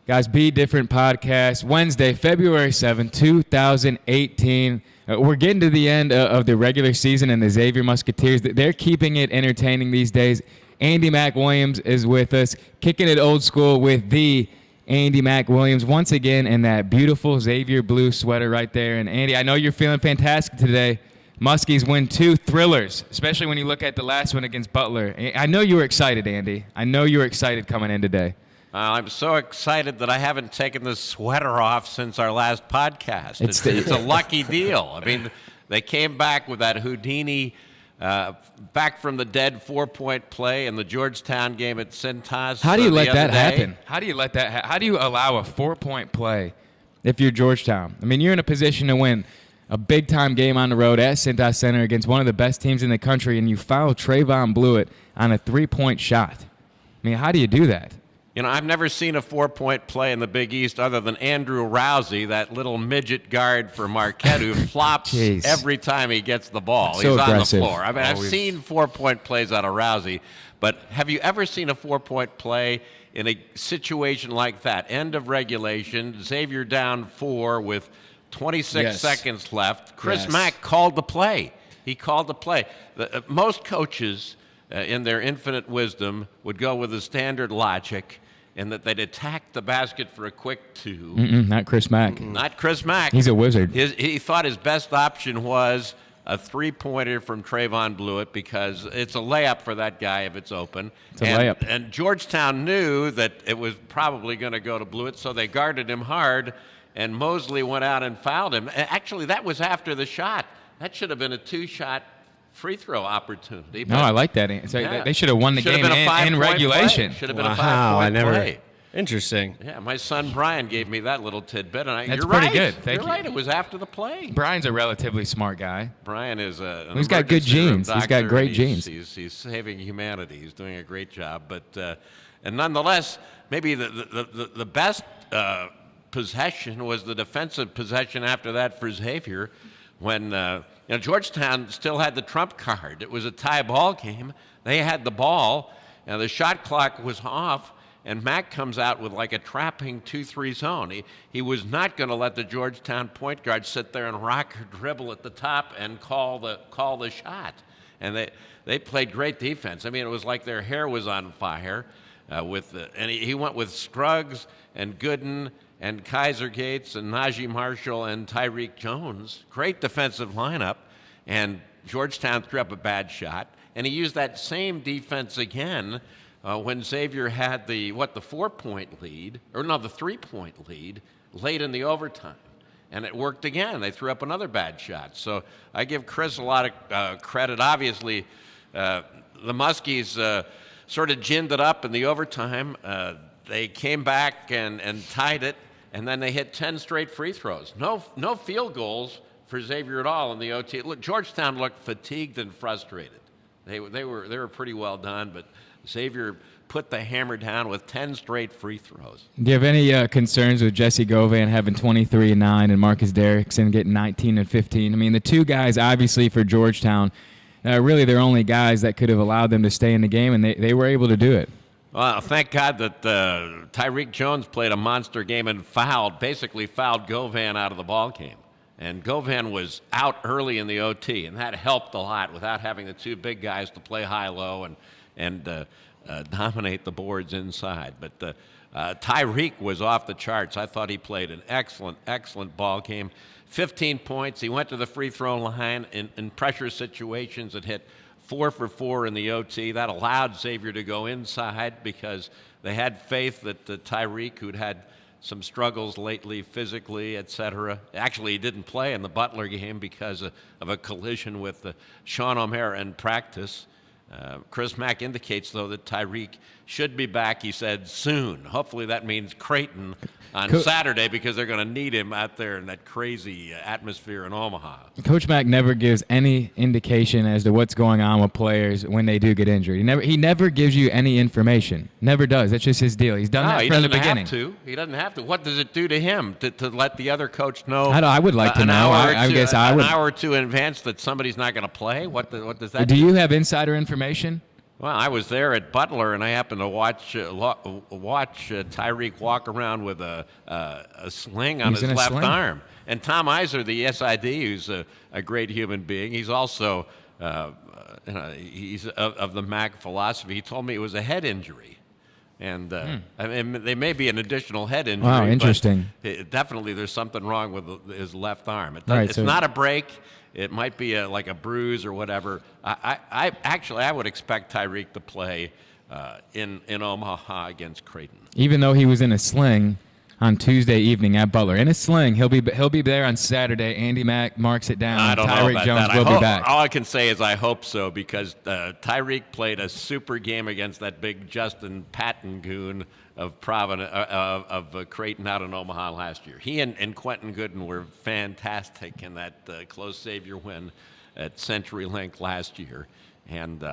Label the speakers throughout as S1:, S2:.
S1: Guys, Be Different podcast, Wednesday, February 7th, 2018. We're getting to the end of the regular season, and the Xavier Musketeers, they're keeping it entertaining these days. Andy Mac Williams is with us, kicking it old school with the Andy Mac Williams once again in that beautiful Xavier blue sweater right there. And Andy, I know you're feeling fantastic today. Muskies win 2 thrillers, especially when you look at the last one against Butler. I know you were excited, Andy. I know you were excited coming in today.
S2: I'm so excited that I haven't taken this sweater off since our last podcast. It's a lucky deal. I mean, they came back with that Houdini back from the dead 4-point play in the Georgetown game at Cintas.
S1: How do you let that happen? How do you let that happen? How do you allow a 4-point play if you're Georgetown? I mean, you're in a position to win a big-time game on the road at Cintas Center against one of the best teams in the country, and you foul Trayvon Blewett on a 3-point shot. I mean, how do you do that?
S2: You know, I've never seen a 4-point play in the Big East other than Andrew Rousey, that little midget guard for Marquette who flops every time he gets the ball.
S1: So
S2: He's
S1: aggressive.
S2: On the floor. I mean, I've seen 4-point plays out of Rousey, but have you ever seen a 4-point play in a situation like that? End of regulation, Xavier down 4 with 26 seconds left. Chris Mack called the play. He called the play. Most coaches, in their infinite wisdom, would go with the standard logic in that they'd attack the basket for a quick 2.
S1: Not Chris Mack.
S2: Not Chris Mack.
S1: He's a wizard.
S2: He thought his best option was a 3-pointer from Trayvon Blewett because it's a layup for that guy if it's open.
S1: It's a layup.
S2: And Georgetown knew that it was probably going to go to Blewett, so they guarded him hard, and Mosley went out and fouled him. Actually, that was after the shot. That should have been a 2-shot free throw opportunity.
S1: No, I like that. So they should have won the game in regulation.
S2: Should have been a 5-point play.
S3: Interesting.
S2: Yeah, my son Brian gave me that little tidbit, and
S1: That's
S2: you're
S1: pretty
S2: right.
S1: good. Thank
S2: you're
S1: you.
S2: right. It was after the play.
S1: Brian's a relatively smart guy.
S2: Brian is
S1: He's got good genes. He's got great genes.
S2: He's saving humanity. He's doing a great job. But and nonetheless, maybe the best possession was the defensive possession after that for Xavier, when Georgetown still had the trump card. It was a tie ball game. They had the ball, and the shot clock was off, and Mack comes out with like a trapping 2-3 zone. He was not going to let the Georgetown point guard sit there and rock or dribble at the top and call the shot. And they played great defense. I mean, it was like their hair was on fire. And he went with Scruggs and Gooden and Kaiser Gates and Najee Marshall and Tyreek Jones. Great defensive lineup. And Georgetown threw up a bad shot. And he used that same defense again when Xavier had the 4-point lead, or no, the 3-point lead late in the overtime. And it worked again. They threw up another bad shot. So I give Chris a lot of credit. Obviously, the Muskies sort of ginned it up in the overtime. They came back and tied it. And then they hit 10 straight free throws. No field goals for Xavier at all in the OT. Look, Georgetown looked fatigued and frustrated. They were pretty well done, but Xavier put the hammer down with 10 straight free throws.
S1: Do you have any concerns with Jesse Govan having 23 and 9 and Marcus Derrickson getting 19 and 15? I mean, the two guys, obviously, for Georgetown, really they're only guys that could have allowed them to stay in the game, and they were able to do it.
S2: Well, thank God that Tyreek Jones played a monster game and basically fouled Govan out of the ball game. And Govan was out early in the OT, and that helped a lot without having the two big guys to play high-low and dominate the boards inside. But Tyreek was off the charts. I thought he played an excellent ball game. 15 points. He went to the free throw line in pressure situations and hit 4 for 4 in the OT. That allowed Xavier to go inside because they had faith that Tyreek, who'd had some struggles lately physically, etc. Actually, he didn't play in the Butler game because of a collision with Sean O'Mara in practice. Chris Mack indicates, though, that Tyreek should be back, he said, soon. Hopefully that means Creighton on Saturday because they're going to need him out there in that crazy atmosphere in Omaha.
S1: Coach Mack never gives any indication as to what's going on with players when they do get injured. He never gives you any information. Never does. That's just his deal. He's done that from the beginning.
S2: He doesn't have to. What does it do to him to let the other coach know?
S1: I would like to know. I guess I would.
S2: An hour or two in advance that somebody's not going to play? What does that
S1: do? You have insider information?
S2: Well, I was there at Butler, and I happened to watch Tyreek walk around with a sling on
S1: He's
S2: his
S1: in a
S2: left
S1: sling.
S2: arm. And Tom Iser, the SID, who's a great human being, he's also he's of the MAC philosophy. He told me it was a head injury. And I mean, they may be an additional head injury.
S1: Wow, interesting.
S2: But definitely, there's something wrong with his left arm. It's
S1: so-
S2: not a break. It might be like a bruise or whatever. I would expect Tyreek to play in Omaha against Creighton.
S1: Even though he was in a sling on Tuesday evening at Butler, in a sling, he'll be there on Saturday. Andy Mack marks it down.
S2: I don't know
S1: Tyreek
S2: about
S1: Jones
S2: that.
S1: will be back.
S2: All I can say is I hope so, because Tyreek played a super game against that big Justin Patton goon of Creighton out in Omaha last year. He and Quentin Gooden were fantastic in that close Xavier win at CenturyLink last year. And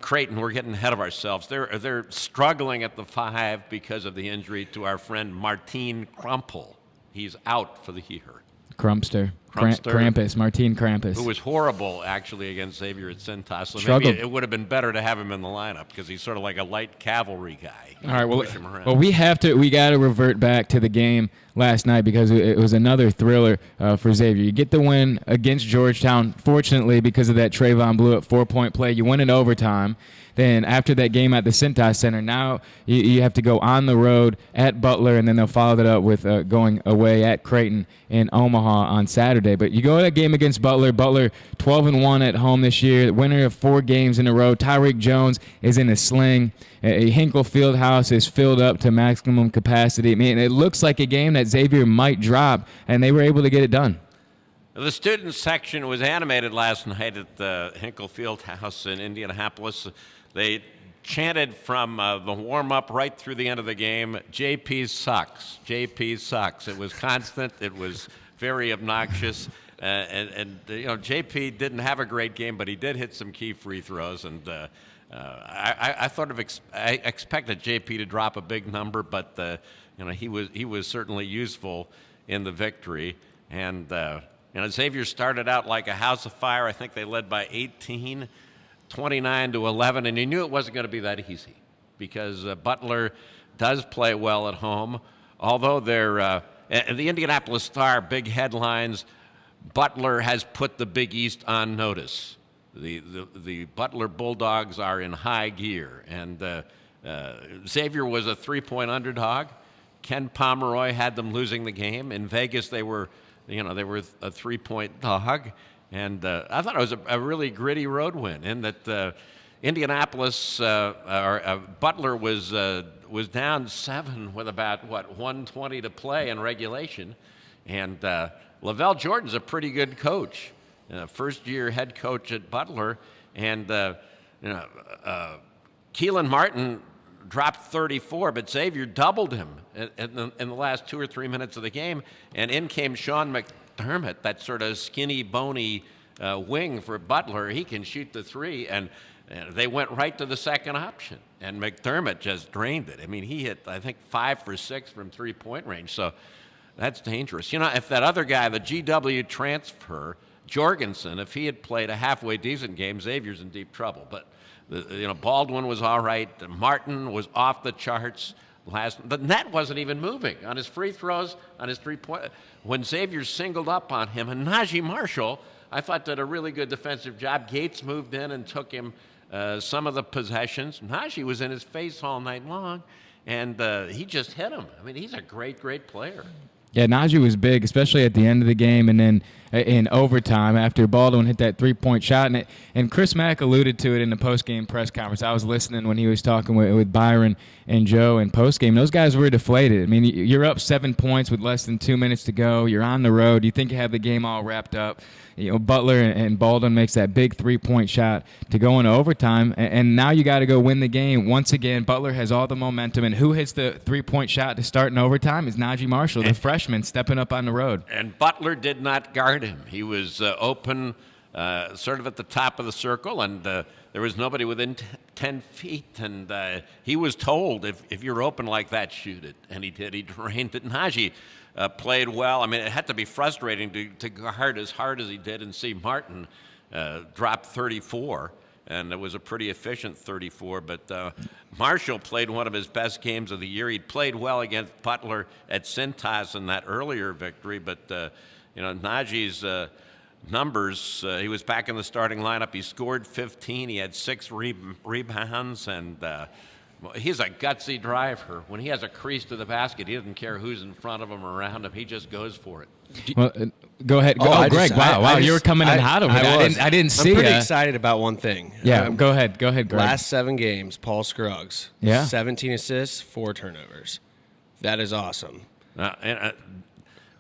S2: Creighton, we're getting ahead of ourselves. They're struggling at the 5 because of the injury to our friend Martin Crumpel. He's out for the year.
S1: Crumpster.
S2: Crumpster.
S1: Krampus. Martin Krampus.
S2: Who was horrible, actually, against Xavier at Cintas. So
S1: Struggled.
S2: maybe it would have been better to have him in the lineup, because he's sort of like a light cavalry guy.
S1: All right,
S2: Push him around.
S1: well, we got to revert back to the game last night, because it was another thriller for Xavier. You get the win against Georgetown. Fortunately, because of that Trayvon Blewett 4-point play, you win in overtime. Then after that game at the Cintas Center, now you have to go on the road at Butler, and then they'll follow that up with going away at Creighton in Omaha on Saturday. But you go to that game against Butler. Butler 12-1 at home this year, winner of 4 games in a row. Tyreek Jones is in a sling. Hinkle Fieldhouse is filled up to maximum capacity. I mean, it looks like a game that Xavier might drop, and they were able to get it done.
S2: The student section was animated last night at the Hinkle Fieldhouse in Indianapolis. They chanted from the warm-up right through the end of the game, JP sucks, JP sucks. It was constant. It was very obnoxious. And JP didn't have a great game, but he did hit some key free throws. And I expected JP to drop a big number, but he was certainly useful in the victory. And Xavier started out like a house of fire. I think they led by 18. 29-11, and you knew it wasn't going to be that easy, because Butler does play well at home. Although they're the Indianapolis Star, big headlines, Butler has put the Big East on notice. The Butler Bulldogs are in high gear, and Xavier was a 3-point underdog. Ken Pomeroy had them losing the game. In Vegas, they were a 3-point dog. And I thought it was a really gritty road win, in that Indianapolis Butler was down 7 with about 1:20 to play in regulation, and Lavelle Jordan's a pretty good coach, first-year head coach at Butler, and Keelan Martin dropped 34, but Xavier doubled him in the last 2 or 3 minutes of the game, and in came Sean McDermott, that sort of skinny, bony wing for Butler. He can shoot the 3, and they went right to the second option, and McDermott just drained it. I mean, he hit, I think, 5 for 6 from 3-point range, so that's dangerous. If that other guy, the GW transfer, Jorgensen, if he had played a halfway decent game, Xavier's in deep trouble. But Baldwin was all right. Martin was off the charts. The net wasn't even moving on his free throws, on his 3-point. When Xavier singled up on him, and Najee Marshall, I thought, did a really good defensive job. Gates moved in and took him some of the possessions. Najee was in his face all night long, and he just hit him. I mean, he's a great, great player.
S1: Yeah, Najee was big, especially at the end of the game, and then in overtime after Baldwin hit that 3-point shot. And Chris Mack alluded to it in the post-game press conference. I was listening when he was talking with Byron and Joe in post-game. Those guys were deflated. I mean, you're up 7 points with less than 2 minutes to go. You're on the road. You think you have the game all wrapped up. Butler and Baldwin makes that big 3-point shot to go into overtime, and now you got to go win the game. Once again, Butler has all the momentum, and who hits the 3-point shot to start in overtime is Najee Marshall, the freshman, stepping up on the road.
S2: And Butler did not guard him. He was open, sort of at the top of the circle, and there was nobody within 10 feet, and he was told, if you're open like that, shoot it, and he did. He drained it. Najee played well. I mean, it had to be frustrating to guard as hard as he did and see Martin drop 34. and it was a pretty efficient 34. But Marshall played one of his best games of the year. He'd played well against Butler at Cintas in that earlier victory, but Najee's numbers, he was back in the starting lineup. He scored 15. He had 6 rebounds, and he's a gutsy driver. When he has a crease to the basket, he doesn't care who's in front of him or around him. He just goes for it.
S1: Well, go ahead. Greg. Wow, you were coming in hot over there. I didn't see
S3: I'm pretty
S1: ya.
S3: excited about one thing.
S1: Yeah, go ahead, Greg.
S3: Last 7 games, Paul Scruggs.
S1: Yeah.
S3: 17 assists, 4 turnovers. That is awesome.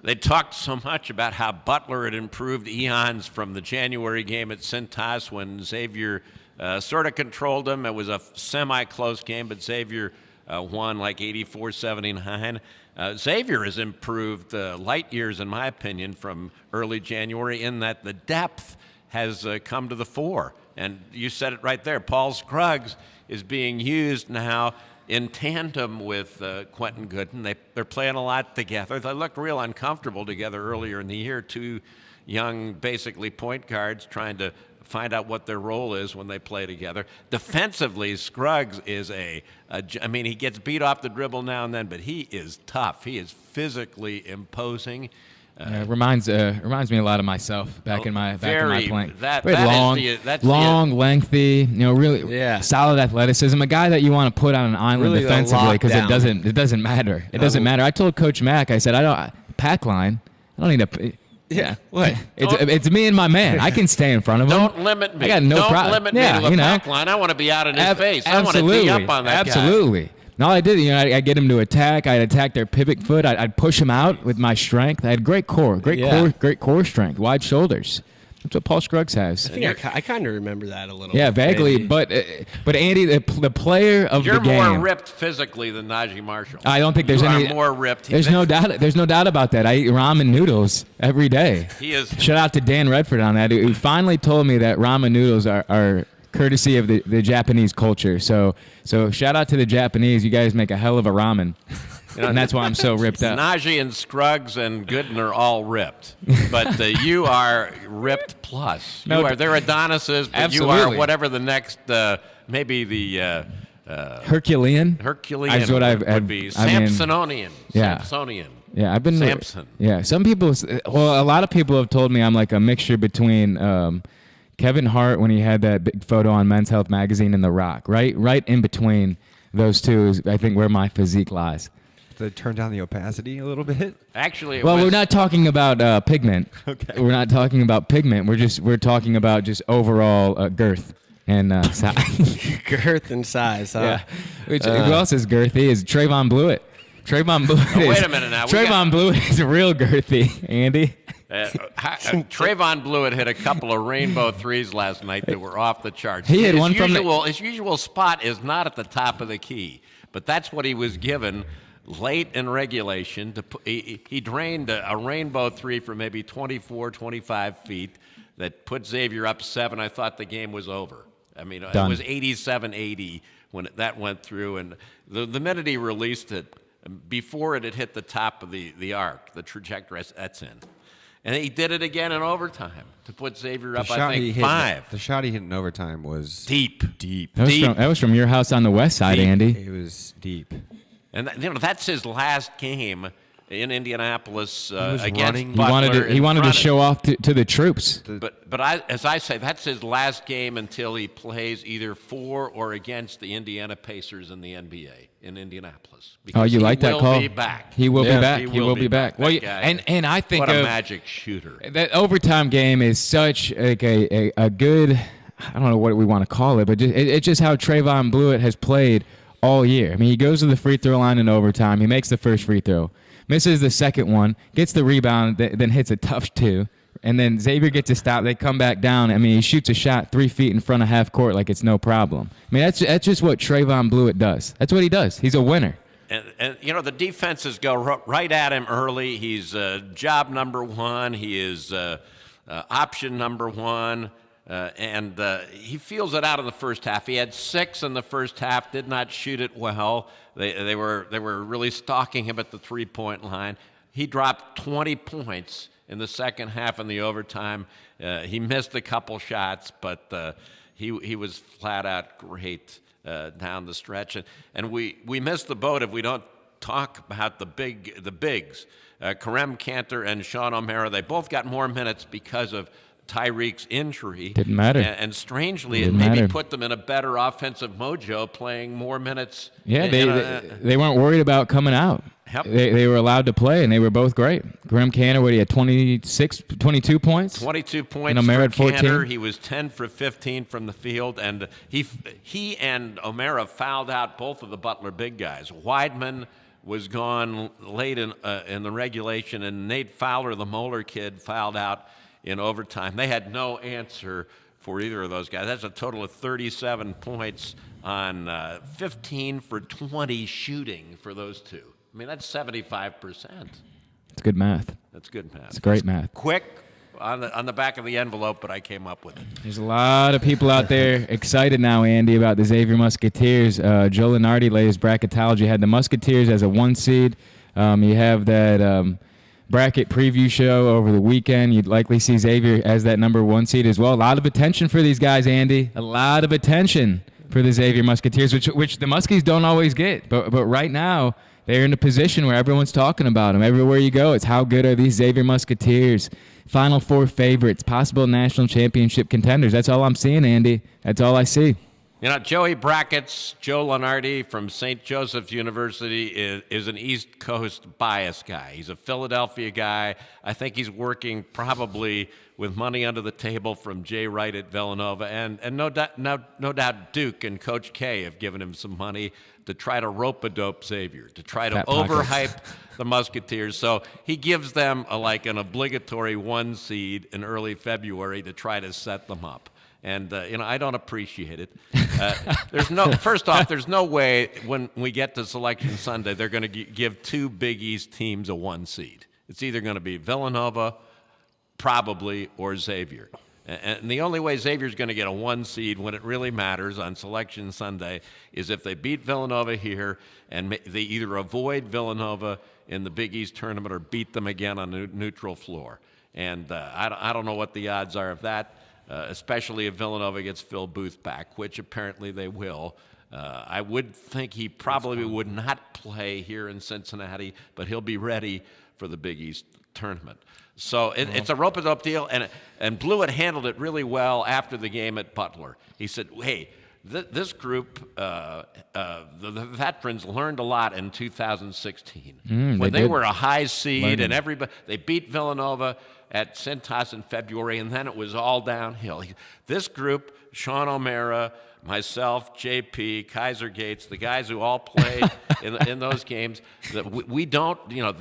S2: They talked so much about how Butler had improved eons from the January game at Cintas when Xavier sort of controlled them. It was a semi-close game, but Xavier won like 84-79. Xavier has improved light years, in my opinion, from early January in that the depth has come to the fore. And you said it right there. Paul Scruggs is being used now in tandem with Quentin Gooden. They're playing a lot together. They looked real uncomfortable together earlier in the year. 2 young, basically point guards trying to find out what their role is when they play together. Defensively, Scruggs is he gets beat off the dribble now and then, but he is tough. He is physically imposing.
S1: Reminds me a lot of myself back in my playing.
S2: That's
S1: long, lengthy, really solid athleticism. A guy that you want to put on an island
S3: really
S1: defensively because it doesn't matter. It doesn't matter. I told Coach Mack, I said, pack line. I don't need a. Yeah, what? It's me and my man. I can stay in front of him.
S2: Don't limit me.
S1: I got no problem.
S2: Don't limit me to the pack line. I want to be out in his face. I want to
S1: Absolutely.
S2: be up on that guy.
S1: Absolutely. No, I did. I get him to attack. I'd attack their pivot foot. I'd push him out with my strength. I had great core strength, wide shoulders. That's what Paul Scruggs has.
S3: I kind of remember that a little.
S1: Yeah, vaguely.
S3: Maybe.
S1: But Andy, the player of the game.
S2: You're more ripped physically than Najee Marshall.
S1: I don't think there's any.
S2: You are more ripped.
S1: There's no doubt. There's no doubt about that. I eat ramen noodles every day.
S2: He is.
S1: Shout out to Dan Redford on that. Who finally told me that ramen noodles are courtesy of the Japanese culture. So shout out to the Japanese. You guys make a hell of a ramen. And that's why I'm so ripped up.
S2: Najee and Scruggs and Gooden are all ripped, but you are ripped plus. They're Adonises, but
S1: absolutely.
S2: You are whatever the next, maybe the
S1: Herculean.
S2: Herculean would be Samsonian. Samsonian.
S1: Yeah, I've been
S2: Samson.
S1: Yeah, some people. Well, a lot of people have told me I'm like a mixture between Kevin Hart when he had that big photo on Men's Health magazine and The Rock. Right in between those two is I think where my physique lies.
S4: To turn down the opacity a little bit?
S2: Actually,
S1: we're not talking about pigment.
S4: Okay.
S1: We're not talking about pigment. We're talking about just overall girth and size.
S3: Girth and size, huh?
S1: Yeah. Who else is girthy? Is Trayvon Blewett. Trayvon Blewett.
S2: Wait a minute now.
S1: Trayvon Blewett is real girthy, Andy.
S2: Trayvon Blewett hit a couple of rainbow threes last night that were off the charts.
S1: He hit one
S2: his usual spot is not at the top of the key, but that's what he was given late in regulation. He drained a rainbow three from maybe 24, 25 feet that put Xavier up 7. I thought the game was over. I mean, It was 87-80 when that went through, and the minute he released it, before it had hit the top of the arc, the trajectory, that's in. And he did it again in overtime to put Xavier up, I think, 5.
S4: The shot he hit in overtime was
S2: deep.
S1: That was from your house on the west side,
S2: Deep.
S1: Andy.
S4: It was deep.
S2: And that's his last game in Indianapolis against
S4: running.
S2: Butler.
S1: He wanted to show off to the troops.
S2: But as I say, that's his last game until he plays either for or against the Indiana Pacers in the NBA in Indianapolis.
S1: Oh, you like that call?
S2: He will be back.
S1: He will be back.
S2: He will be back.
S1: Well,
S2: That guy,
S1: and I think
S2: what a magic shooter.
S1: That overtime game is such like a good. I don't know what we want to call it, but it's just how Trayvon Blewett has played all year. I mean, he goes to the free throw line in overtime. He makes the first free throw, misses the second one, gets the rebound, then hits a tough 2. And then Xavier gets a stop. They come back down. I mean, he shoots a shot 3 feet in front of half court like it's no problem. I mean, that's just what Trayvon Blewett does. That's what he does. He's a winner.
S2: And the defenses go right at him early. He's job number 1. He is option number 1. And he feels it out in the first half. He had 6 in the first half, did not shoot it well. They were really stalking him at the three-point line. He dropped 20 points in the second half in the overtime. He missed a couple shots, but he was flat out great down the stretch, and we missed the boat if we don't talk about the bigs. Karem Cantor and Sean O'Mara, they both got more minutes because of Tyreek's injury.
S1: Didn't matter.
S2: And strangely,
S1: Didn't
S2: it maybe
S1: matter.
S2: put them in a better offensive mojo, playing more minutes.
S1: Yeah, they weren't worried about coming out.
S2: Yep.
S1: They were allowed to play, and they were both great. Graham Cantor, he had 22 points?
S2: 22 points
S1: And O'Mara
S2: for
S1: had 14.
S2: Cantor. He was 10 for 15 from the field, and he and O'Mara fouled out both of the Butler big guys. Weidman was gone late in the regulation, and Nate Fowler, the Moeller kid, fouled out in overtime. They had no answer for either of those guys. That's a total of 37 points on 15 for 20 shooting for those two. I mean, that's 75%.
S1: It's good math.
S2: That's good math.
S1: It's great math.
S2: Quick on the back of the envelope, but I came up with it.
S1: There's a lot of people out there excited now, Andy, about the Xavier Musketeers. Joe Lenardi, latest bracketology, had the Musketeers as a 1 seed. You have that bracket preview show over the weekend. You'd likely see Xavier as that number 1 seed as well. A lot of attention for these guys, Andy. A lot of attention for the Xavier Musketeers, which the Muskies don't always get. But right now, they're in a position where everyone's talking about them. Everywhere you go, it's how good are these Xavier Musketeers? Final Four favorites, possible national championship contenders. That's all I'm seeing, Andy. That's all I see.
S2: You know, Joey Brackett's Joe Lenardi from St. Joseph's University is an East Coast bias guy. He's a Philadelphia guy. I think he's working probably with money under the table from Jay Wright at Villanova. And no doubt Duke and Coach K have given him some money to try to rope-a-dope Xavier, to try to
S1: Fat pockets.
S2: overhype the Musketeers. So he gives them an obligatory 1 seed in early February to try to set them up. And, I don't appreciate it. First off, there's no way when we get to Selection Sunday they're going to give 2 Big East teams a 1 seed. It's either going to be Villanova, probably, or Xavier. And the only way Xavier's going to get a 1 seed when it really matters on Selection Sunday is if they beat Villanova here and they either avoid Villanova in the Big East tournament or beat them again on a neutral floor. And I don't know what the odds are of that. Especially if Villanova gets Phil Booth back, which apparently they will. I would think he probably would not play here in Cincinnati, but he'll be ready for the Big East tournament. So it's a rope-a-dope deal, and Blewett handled it really well after the game at Butler. He said, hey, this group, the veterans learned a lot in 2016 when they were a high seed and they beat Villanova at Cintas in February, and then it was all downhill. This group, Sean O'Mara, myself, JP, Kaiser Gates, the guys who all played in those games, that we don't,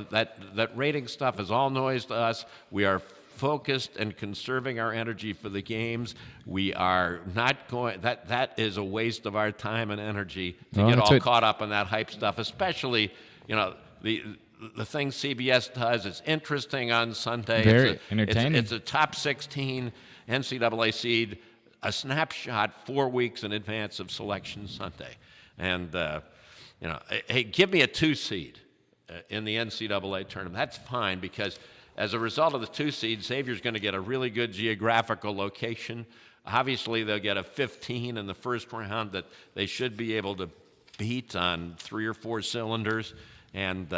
S2: that rating stuff is all noise to us. We are focused and conserving our energy for the games. We are not going, that is a waste of our time and energy to get all caught up in that hype stuff, especially, the thing CBS does is interesting on Sunday.
S1: Very entertaining.
S2: It's a top 16 NCAA seed, a snapshot 4 weeks in advance of Selection Sunday. And, hey, give me a 2 seed in the NCAA tournament. That's fine because as a result of the 2 seed, Xavier's going to get a really good geographical location. Obviously, they'll get a 15 in the first round that they should be able to beat on 3 or 4 cylinders. And,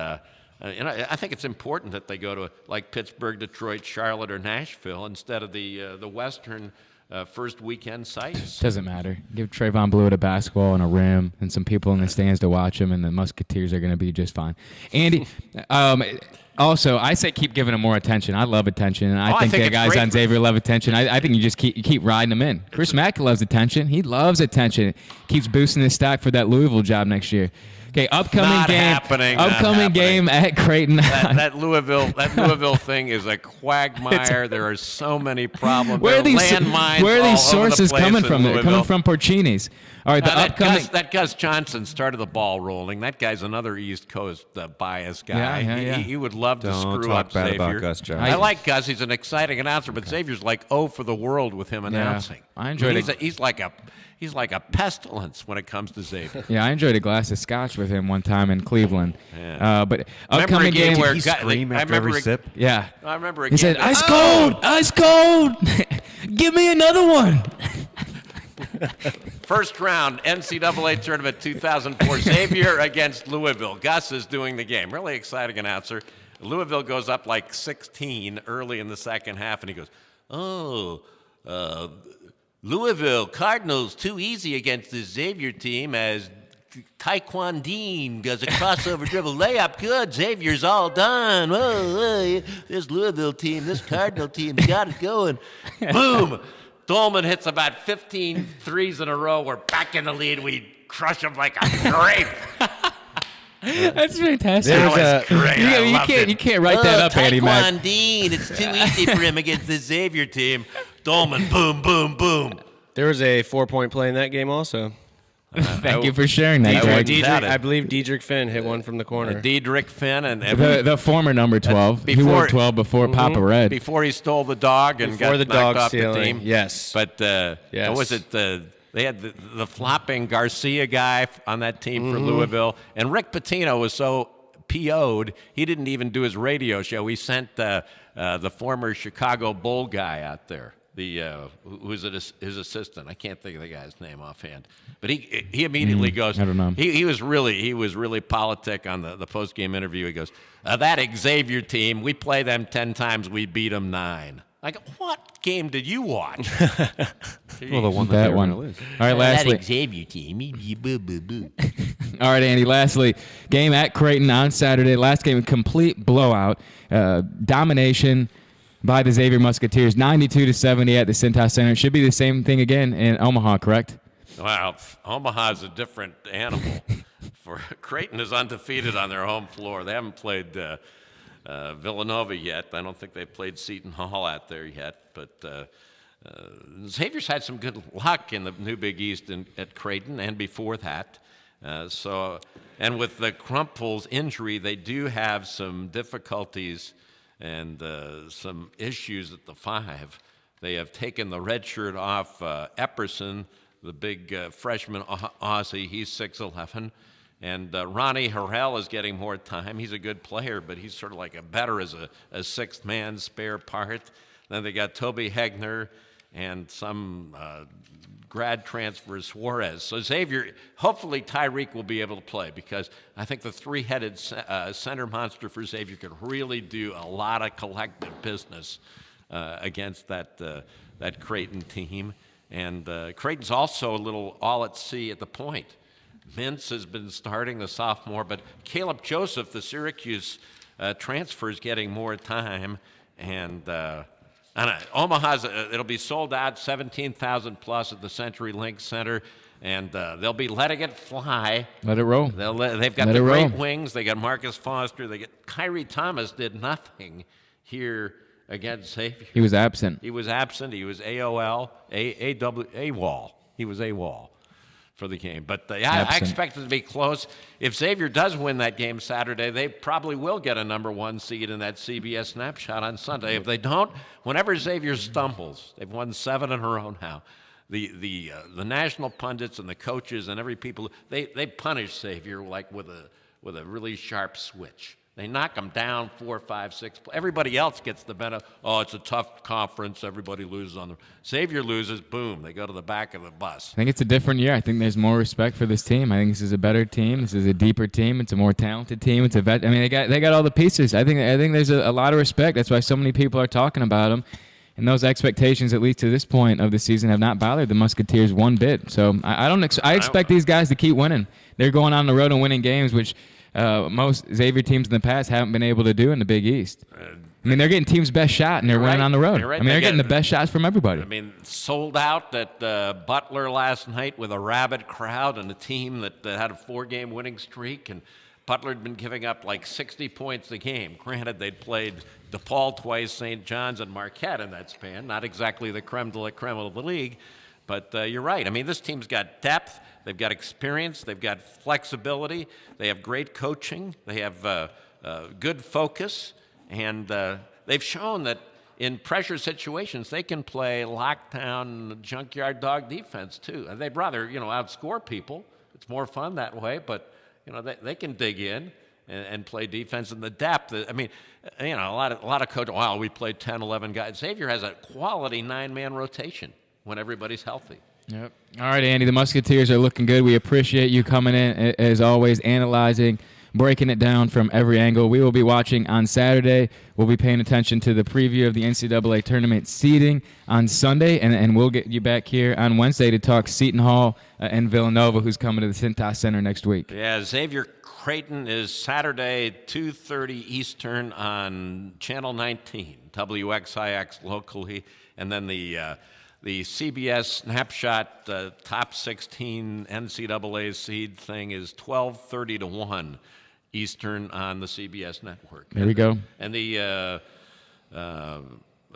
S2: I think it's important that they go to like Pittsburgh, Detroit, Charlotte, or Nashville instead of the Western first weekend sites.
S1: Doesn't matter. Give Trayvon Blewett a basketball and a rim and some people in the stands to watch him, and the Musketeers are going to be just fine. Andy, also, I say keep giving them more attention. I love attention, and I think the guys on Xavier love attention. I think you just keep riding them in. Chris Mack loves attention. He loves attention. Keeps boosting his stock for that Louisville job next year. Okay, upcoming game at Creighton.
S2: That Louisville thing is a quagmire. There are so many problems.
S1: Where are these sources coming from? They're coming from Porcini's. All right,
S2: that Gus Johnson started the ball rolling. That guy's another East Coast bias guy.
S1: Yeah.
S2: He would love to screw up
S4: bad
S2: Xavier.
S4: about Gus Johnson.
S2: I like Gus. He's an exciting announcer, but Xavier's like for the world with him announcing.
S1: I enjoyed it.
S2: He's like a pestilence when it comes to Xavier.
S1: Yeah, I enjoyed a glass of scotch with him one time in Cleveland.
S2: Yeah.
S1: But
S2: remember
S1: upcoming game
S4: where he scream after every sip?
S1: Yeah.
S2: I remember a
S1: He
S2: game
S1: said, "Ice cold, ice cold. Give me another one."
S2: First round NCAA tournament 2004, Xavier against Louisville. Gus is doing the game. Really exciting announcer. Louisville goes up like 16 early in the second half, and he goes, Louisville Cardinals too easy against the Xavier team as Taekwon Dean does a crossover dribble layup. Good. Xavier's all done. Whoa, this Louisville team, this Cardinal team got it going. Boom. Dolman hits about 15 threes in a row. We're back in the lead. We crush them like a grape.
S1: That's fantastic.
S2: That was great.
S1: You can't write that up, Andy Mac.
S2: Taekwon Dean. It's too easy for him against the Xavier team. Dolman, boom, boom, boom.
S3: There was a 4-point play in that game also.
S1: Thank you for sharing that, Greg.
S3: I believe Diedrich Finn hit one from the corner.
S2: Diedrich Finn and
S1: the former number 12. He wore 12 before Papa Red.
S2: Before he stole the dog and
S3: Before
S2: got
S3: the
S2: knocked
S3: dog
S2: off
S3: stealing.
S2: the team.
S3: Yes.
S2: But
S3: Yes.
S2: what was it? They had the flopping Garcia guy on that team for Louisville, and Rick Pitino was so PO'd he didn't even do his radio show. He sent the former Chicago Bull guy out there. Who's his assistant? I can't think of the guy's name offhand, but he immediately goes.
S1: I don't know.
S2: He was really politic on the post game interview. He goes, "That Xavier team, we play them 10 times, we beat them 9." Like, what game did you watch?
S4: Well, the one
S1: That
S4: that
S1: one.
S4: one. Lose.
S1: All right, lastly.
S2: That Xavier team, boo, boo, boo.
S1: All right, Andy. Lastly, game at Creighton on Saturday. Last game, a complete blowout, domination by the Xavier Musketeers, 92-70 at the Cintas Center. It should be the same thing again in Omaha, correct?
S2: Wow, Omaha's a different animal. Creighton is undefeated on their home floor. They haven't played Villanova yet. I don't think they've played Seton Hall out there yet. But Xavier's had some good luck in the New Big East at Creighton and before that. And with the Crumples injury, they do have some difficulties and some issues at the 5. They have taken the red shirt off Epperson, the big freshman Aussie. He's 6'11". And Ronnie Harrell is getting more time. He's a good player, but he's sort of like a better as a sixth man spare part. Then they got Toby Hegner and some grad transfer Suarez. So Xavier, hopefully Tyreek will be able to play because I think the three-headed center monster for Xavier could really do a lot of collective business against that Creighton team. And Creighton's also a little all at sea at the point. Mintz has been starting, the sophomore, but Caleb Joseph, the Syracuse transfer, is getting more time. And Omaha's, it'll be sold out, 17,000 plus at the CenturyLink Center. And they'll be letting it fly.
S1: Let it roll.
S2: They've got
S1: Let
S2: the
S1: it
S2: great
S1: roll.
S2: wings. They got Marcus Foster. They get Kyrie Thomas did nothing here against Xavier.
S1: He was absent.
S2: He was absent. He was AWOL. He was AWOL for the game. But I expect it to be close. If Xavier does win that game Saturday, they probably will get a number 1 seed in that CBS snapshot on Sunday. If they don't, whenever Xavier stumbles, they've won 7 in a row now. The national pundits and the coaches and every people, they punish Xavier like with a really sharp switch. They knock them down 4, 5, 6. Everybody else gets the benefit. Oh, it's a tough conference. Everybody loses on them. Xavier loses, boom, they go to the back of the bus.
S1: I think it's a different year. I think there's more respect for this team. I think this is a better team. This is a deeper team. It's a more talented team. It's a vet. I mean, they got all the pieces. I think there's a lot of respect. That's why so many people are talking about them. And those expectations, at least to this point of the season, have not bothered the Musketeers one bit. So I expect these guys to keep winning. They're going on the road and winning games, which most Xavier teams in the past haven't been able to do in the Big East. I mean, they're getting team's best shot, and they're winning on the road.
S2: Right.
S1: I mean, they're getting the best shots from everybody.
S2: I mean, sold out at Butler last night with a rabid crowd and a team that had a 4-game winning streak. And Butler had been giving up like 60 points a game. Granted, they'd played DePaul twice, St. John's, and Marquette in that span. Not exactly the creme de la creme of the league. But you're right. I mean, this team's got depth. They've got experience. They've got flexibility. They have great coaching. They have good focus. And they've shown that in pressure situations, they can play lockdown, junkyard dog defense, too. And they'd rather, outscore people. It's more fun that way. But, they can dig in and play defense in the depth. I mean, a lot of coaches, we played 10, 11 guys. Xavier has a quality 9-man rotation when everybody's healthy.
S1: Yep. All right, Andy, the Musketeers are looking good. We appreciate you coming in, as always, analyzing, breaking it down from every angle. We will be watching on Saturday. We'll be paying attention to the preview of the NCAA tournament seeding on Sunday, and we'll get you back here on Wednesday to talk Seton Hall and Villanova, who's coming to the Cintas Center next week.
S2: Yeah, Xavier Creighton is Saturday, 2:30 Eastern on Channel 19, WXIX locally, and then the CBS Snapshot top 16 NCAA seed thing is 12:30 to 1 Eastern on the CBS network.
S1: There we go.
S2: And the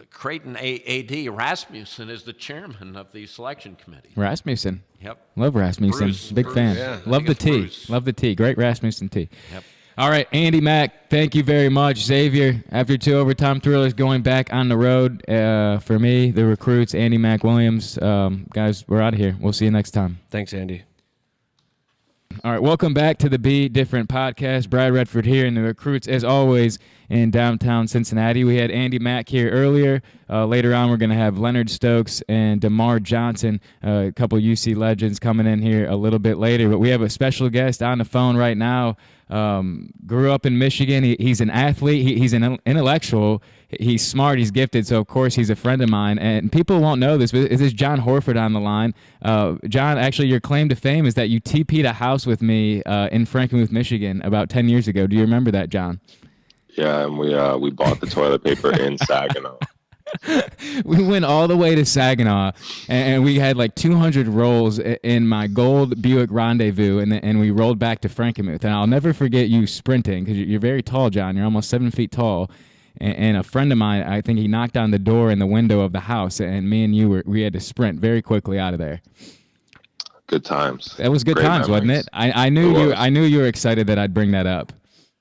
S2: Creighton AD Rasmussen is the chairman of the selection committee.
S1: Rasmussen.
S2: Yep.
S1: Love Rasmussen. Big fan.
S3: Yeah.
S1: Love the tea.
S2: Bruce.
S1: Love the tea. Great Rasmussen tea.
S2: Yep.
S1: All right, Andy Mack, thank you very much. Xavier, after 2 overtime thrillers, going back on the road. For me, the recruits, Andy Mack Williams. Guys, we're out of here. We'll see you next time.
S3: Thanks, Andy.
S1: All right, welcome back to the Be Different podcast. Brad Redford here, and the recruits, as always, in downtown Cincinnati. We had Andy Mack here earlier. Later on, we're going to have Leonard Stokes and Dermarr Johnson, a couple UC legends, coming in here a little bit later. But we have a special guest on the phone right now. Grew up in Michigan. He's an athlete. He's an intellectual. He's smart. He's gifted. So, of course, he's a friend of mine. And people won't know this, but this is Jon Horford on the line. John, actually, your claim to fame is that you TP'd a house with me in Frankenmuth, Michigan about 10 years ago. Do you remember that, John?
S5: Yeah, and we bought the toilet paper in Saginaw.
S1: We went all the way to Saginaw, and we had like 200 rolls in my gold Buick Rendezvous, and we rolled back to Frankenmuth. And I'll never forget you sprinting, because you're very tall, John. You're almost 7 feet tall. And a friend of mine, I think he knocked on the door in the window of the house, and me and you we had to sprint very quickly out of there.
S5: Good times.
S1: That was good
S5: Great
S1: memories. Wasn't it? I knew you were excited that I'd bring that up.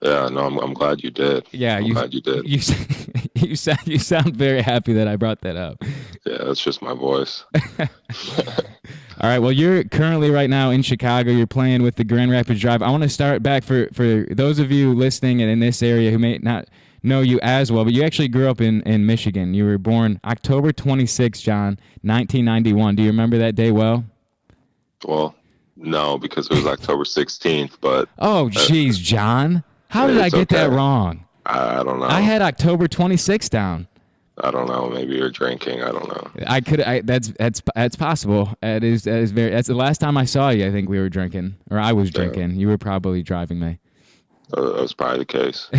S5: Yeah, no, I'm glad you did.
S1: Yeah,
S5: I'm glad you did.
S1: You sound very happy that I brought that up.
S5: Yeah, that's just my voice.
S1: All right, well, you're currently right now in Chicago. You're playing with the Grand Rapids Drive. I want to start back for those of you listening and in this area who may not know you as well, but you actually grew up in Michigan. You were born October 26, John, 1991. Do you remember that day well?
S5: Well, no, because it was October 16th, but...
S1: Oh, jeez, John. How did I get that wrong?
S5: I don't know.
S1: I had October 26 down.
S5: I don't know. Maybe you're drinking. I don't know.
S1: That's possible. That's the last time I saw you. I think we were drinking, or I was drinking. You were probably driving me.
S5: That was probably the case.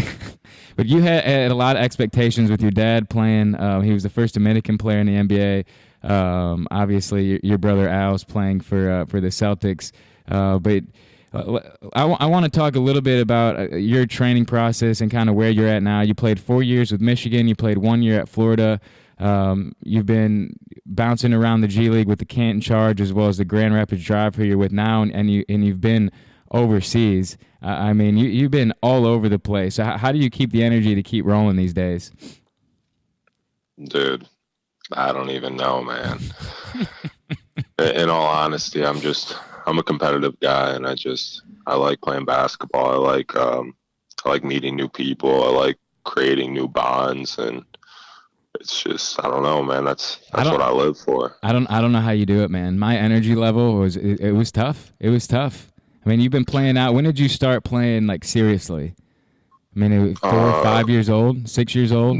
S1: But you had a lot of expectations with your dad playing. He was the first Dominican player in the NBA. Obviously, your brother Al's playing for the Celtics. But I want to talk a little bit about your training process and kind of where you're at now. You played 4 years with Michigan. You played 1 year at Florida. You've been bouncing around the G League with the Canton Charge as well as the Grand Rapids Drive, who you're with now, and you've been overseas. I mean, you've been all over the place. So how do you keep the energy to keep rolling these days?
S5: Dude, I don't even know, man. In all honesty, I'm a competitive guy, and I like playing basketball. I like meeting new people. I like creating new bonds, and it's just, I don't know, man. That's what I live for.
S1: I don't know how you do it, man. My energy level was tough. It was tough. I mean, you've been playing out. When did you start playing, like, seriously? I mean, it was 4 or 5 years old, 6 years old?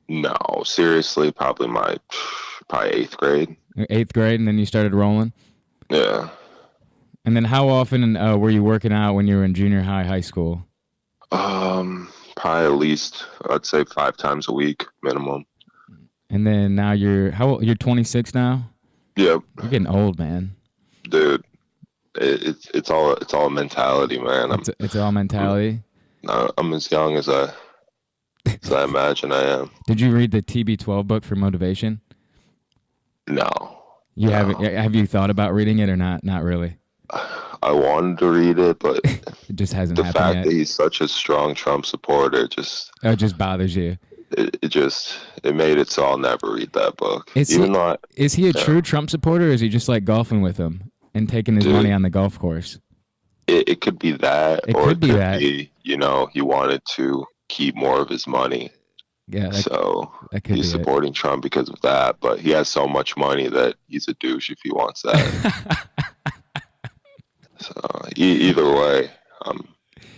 S5: No, seriously, probably 8th grade.
S1: 8th grade, and then you started rolling?
S5: Yeah.
S1: And then how often were you working out when you were in junior high school?
S5: Probably at least, I'd say 5 times a week minimum.
S1: And then now you're 26 now?
S5: Yep.
S1: You're getting old, man.
S5: Dude, it's all mentality, man.
S1: It's all mentality.
S5: I'm as young as I imagine I am.
S1: Did you read the TB12 book for motivation?
S5: No.
S1: Have you thought about reading it or not? Not really.
S5: I wanted to read it, but
S1: it just hasn't
S5: the
S1: happened yet.
S5: fact that he's such a strong Trump supporter
S1: it just bothers you.
S5: It made it so I'll never read that book.
S1: Is he a true Trump supporter, or is he just like golfing with him and taking his money on the golf course?
S5: It could be that,
S1: it could be,
S5: he wanted to keep more of his money.
S1: Yeah,
S5: so
S1: that could
S5: he's
S1: be
S5: supporting Trump because of that. But he has so much money that he's a douche if he wants that. So either way,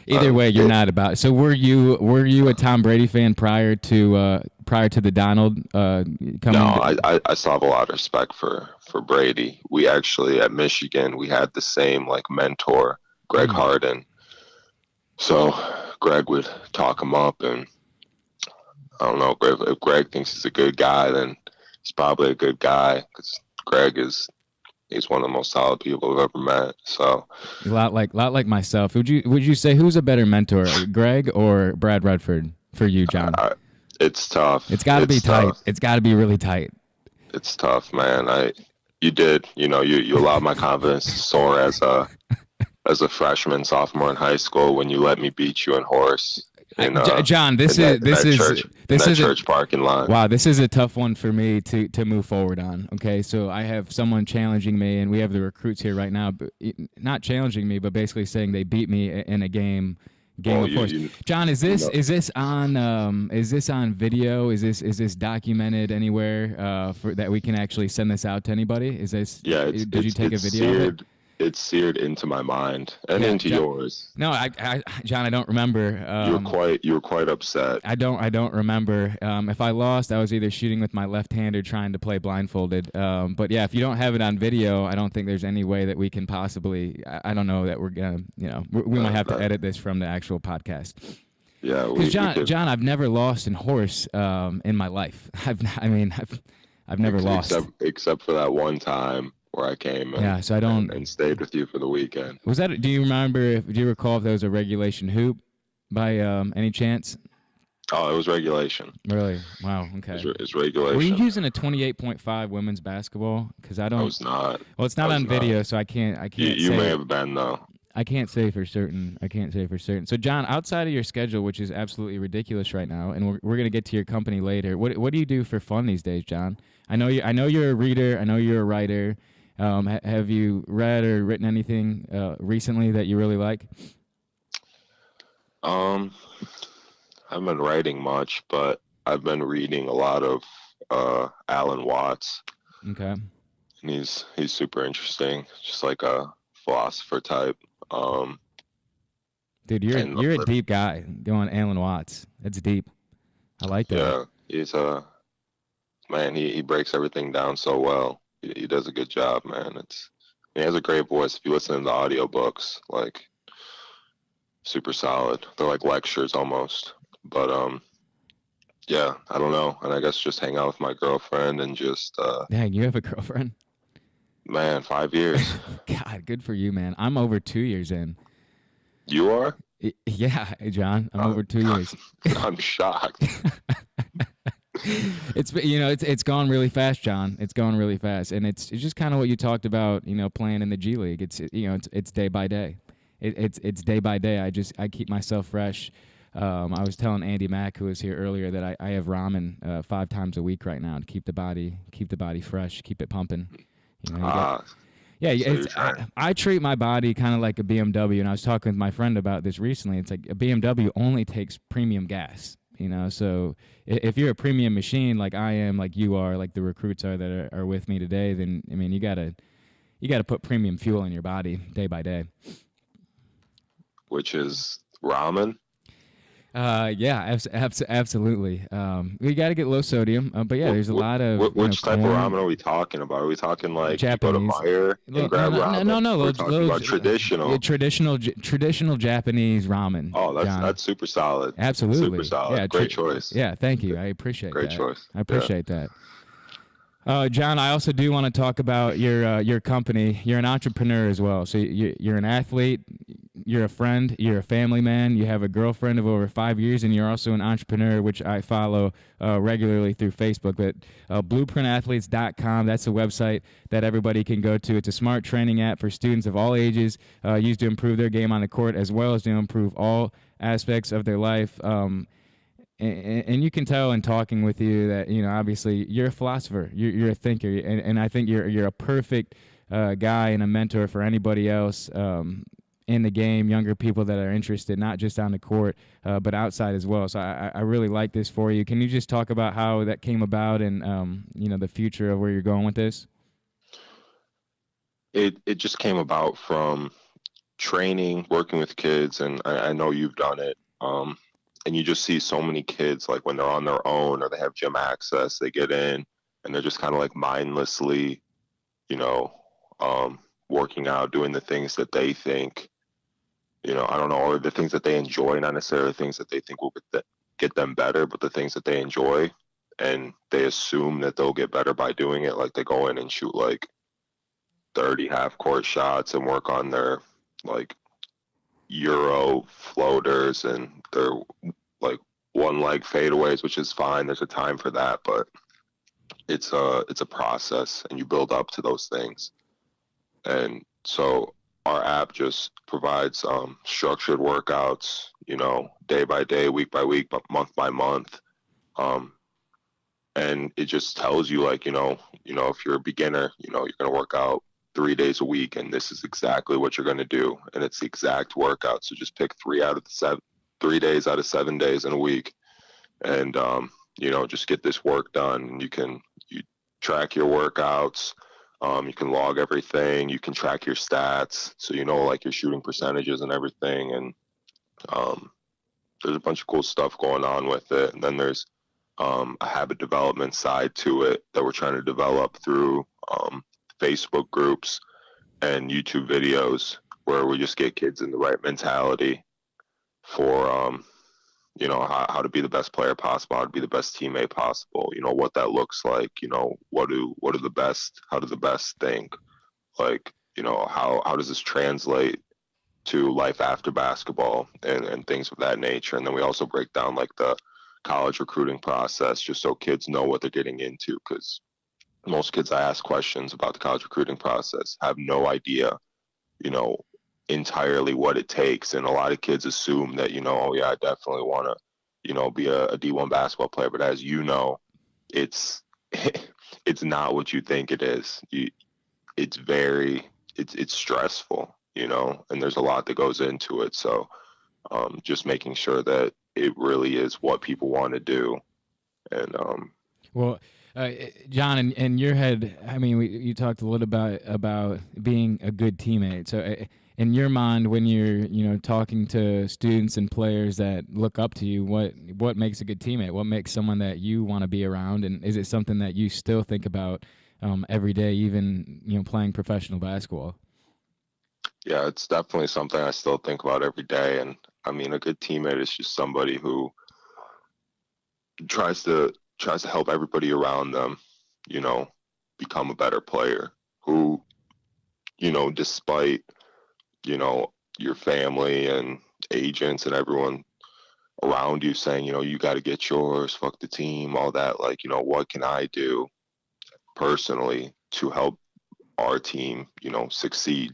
S1: Either way, you're not about it. So were you a Tom Brady fan prior to the Donald coming?
S5: No, I still have a lot of respect for Brady. We actually at Michigan we had the same like mentor, Greg Harden. So Greg would talk him up, and I don't know if Greg thinks he's a good guy, then he's probably a good guy because he's one of the most solid people I've ever met. So
S1: a lot like myself. Would you say who's a better mentor, Greg or Brad Redford for you, John?
S5: It's tough.
S1: It's got to be tight. It's got to be really tight.
S5: It's tough, man. You allowed my confidence to soar as a freshman, sophomore in high school when you let me beat you in horse.
S1: John, this is a
S5: church parking lot.
S1: Wow, this is a tough one for me to move forward on. Okay, so I have someone challenging me, and we have the recruits here right now, but not challenging me, but basically saying they beat me in a game of horse. John, is this on video? Is this documented anywhere for that we can actually send this out to anybody? Is this? Yeah, did you take a video of it?
S5: It's seared into my mind and into yours.
S1: No, John, I don't remember.
S5: You were quite upset.
S1: I don't remember. If I lost, I was either shooting with my left hand or trying to play blindfolded. But yeah, if you don't have it on video, I don't think there's any way that we can possibly. I don't know that we're gonna. We might have to edit this from the actual podcast.
S5: Yeah,
S1: because John, I've never lost in horse in my life. I've never lost
S5: except for that one time where I came and stayed with you for the weekend.
S1: Was that? Do you recall if there was a regulation hoop by any chance?
S5: Oh, it was regulation.
S1: Really? Wow. Okay.
S5: It's regulation.
S1: Were you using a 28.5 women's basketball? Because I don't.
S5: I was not.
S1: Well, it's not on video, so I can't.
S5: You may have been though.
S1: I can't say for certain. So, John, outside of your schedule, which is absolutely ridiculous right now, and we're gonna get to your company later. What do you do for fun these days, John? I know you're a reader. I know you're a writer. Have you read or written anything recently that you really like?
S5: I haven't been writing much, but I've been reading a lot of Alan Watts.
S1: Okay.
S5: And he's super interesting, just like a philosopher type.
S1: Dude, you're a deep guy going Alan Watts. That's deep. I like that.
S5: Yeah, he's man. He breaks everything down so well. He does a good job, man. He has a great voice. If you listen to the audiobooks, like super solid. They're like lectures almost. But yeah, I don't know. And I guess just hang out with my girlfriend and just
S1: Dang, you have a girlfriend?
S5: Man, 5 years.
S1: God, good for you, man. I'm over 2 years in.
S5: You are?
S1: Yeah, John. I'm over 2 years.
S5: I'm shocked.
S1: It's gone really fast, John. It's gone really fast, and it's just kind of what you talked about. Playing in the G League. It's day by day. It's day by day. I keep myself fresh. I was telling Andy Mack, who was here earlier, that I have ramen 5 times a week right now to keep the body fresh, keep it pumping. I treat my body kind of like a BMW, and I was talking with my friend about this recently. It's like a BMW only takes premium gas. So if you're a premium machine like I am, like you are, like the recruits are that are with me today, then I mean you gotta put premium fuel in your body day by day.
S5: Which is ramen.
S1: Yeah, absolutely. We got to get low sodium, but yeah, there's a lot of.
S5: Which type of ramen are we talking about? Are we talking like
S1: Japanese?
S5: You go to Meyer and grab ramen?
S1: No.
S5: We're talking about traditional.
S1: Traditional Japanese ramen.
S5: Oh, that's super solid.
S1: Absolutely,
S5: super solid.
S1: Yeah,
S5: great choice.
S1: Yeah, thank you. I appreciate that.
S5: Great choice.
S1: I appreciate that. John, I also do want to talk about your company. You're an entrepreneur as well. So you're an athlete, you're a friend, you're a family man, you have a girlfriend of over 5 years, and you're also an entrepreneur, which I follow regularly through Facebook. But BlueprintAthletes.com, that's the website that everybody can go to. It's a smart training app for students of all ages, used to improve their game on the court as well as to improve all aspects of their life. And you can tell in talking with you that, obviously you're a philosopher, you're a thinker, and I think you're a perfect guy and a mentor for anybody else in the game, younger people that are interested, not just on the court, but outside as well. So I really like this for you. Can you just talk about how that came about and, the future of where you're going with this?
S5: It just came about from training, working with kids, and I know you've done it. And you just see so many kids, like when they're on their own or they have gym access, they get in and they're just kind of like mindlessly, working out, doing the things that they think, I don't know, or the things that they enjoy, not necessarily things that they think will get them better, but the things that they enjoy. And they assume that they'll get better by doing it. Like they go in and shoot like 30 half court shots and work on their like Euro floaters and their like one leg fadeaways, which is fine. There's a time for that, but it's a process and you build up to those things. And so our app just provides structured workouts, day by day, week by week, but month by month. And it just tells you like, if you're a beginner, you're going to work out 3 days a week and this is exactly what you're going to do. And it's the exact workout. So just pick 3 days out of 7 days in a week and, just get this work done. You track your workouts. You can log everything. You can track your stats. So, like your shooting percentages and everything. And there's a bunch of cool stuff going on with it. And then there's a habit development side to it that we're trying to develop through Facebook groups and YouTube videos where we just get kids in the right mentality for, how to be the best player possible, how to be the best teammate possible, what that looks like, how do the best think? Like, how does this translate to life after basketball and things of that nature? And then we also break down like the college recruiting process just so kids know what they're getting into, because most kids I ask questions about the college recruiting process have no idea, entirely what it takes. And a lot of kids assume that, oh yeah, I definitely want to, be a D1 basketball player. But as you know, it's not what you think it is. It's stressful, and there's a lot that goes into it. So just making sure that it really is what people want to do. And
S1: John, in your head, I mean, you talked a little about being a good teammate. So in your mind, when you're, talking to students and players that look up to you, what makes a good teammate? What makes someone that you want to be around? And is it something that you still think about every day, even, playing professional basketball?
S5: Yeah, it's definitely something I still think about every day. And I mean, a good teammate is just somebody who tries to help everybody around them, become a better player, who, despite, your family and agents and everyone around you saying, you got to get yours, fuck the team, all that, like, what can I do personally to help our team, succeed?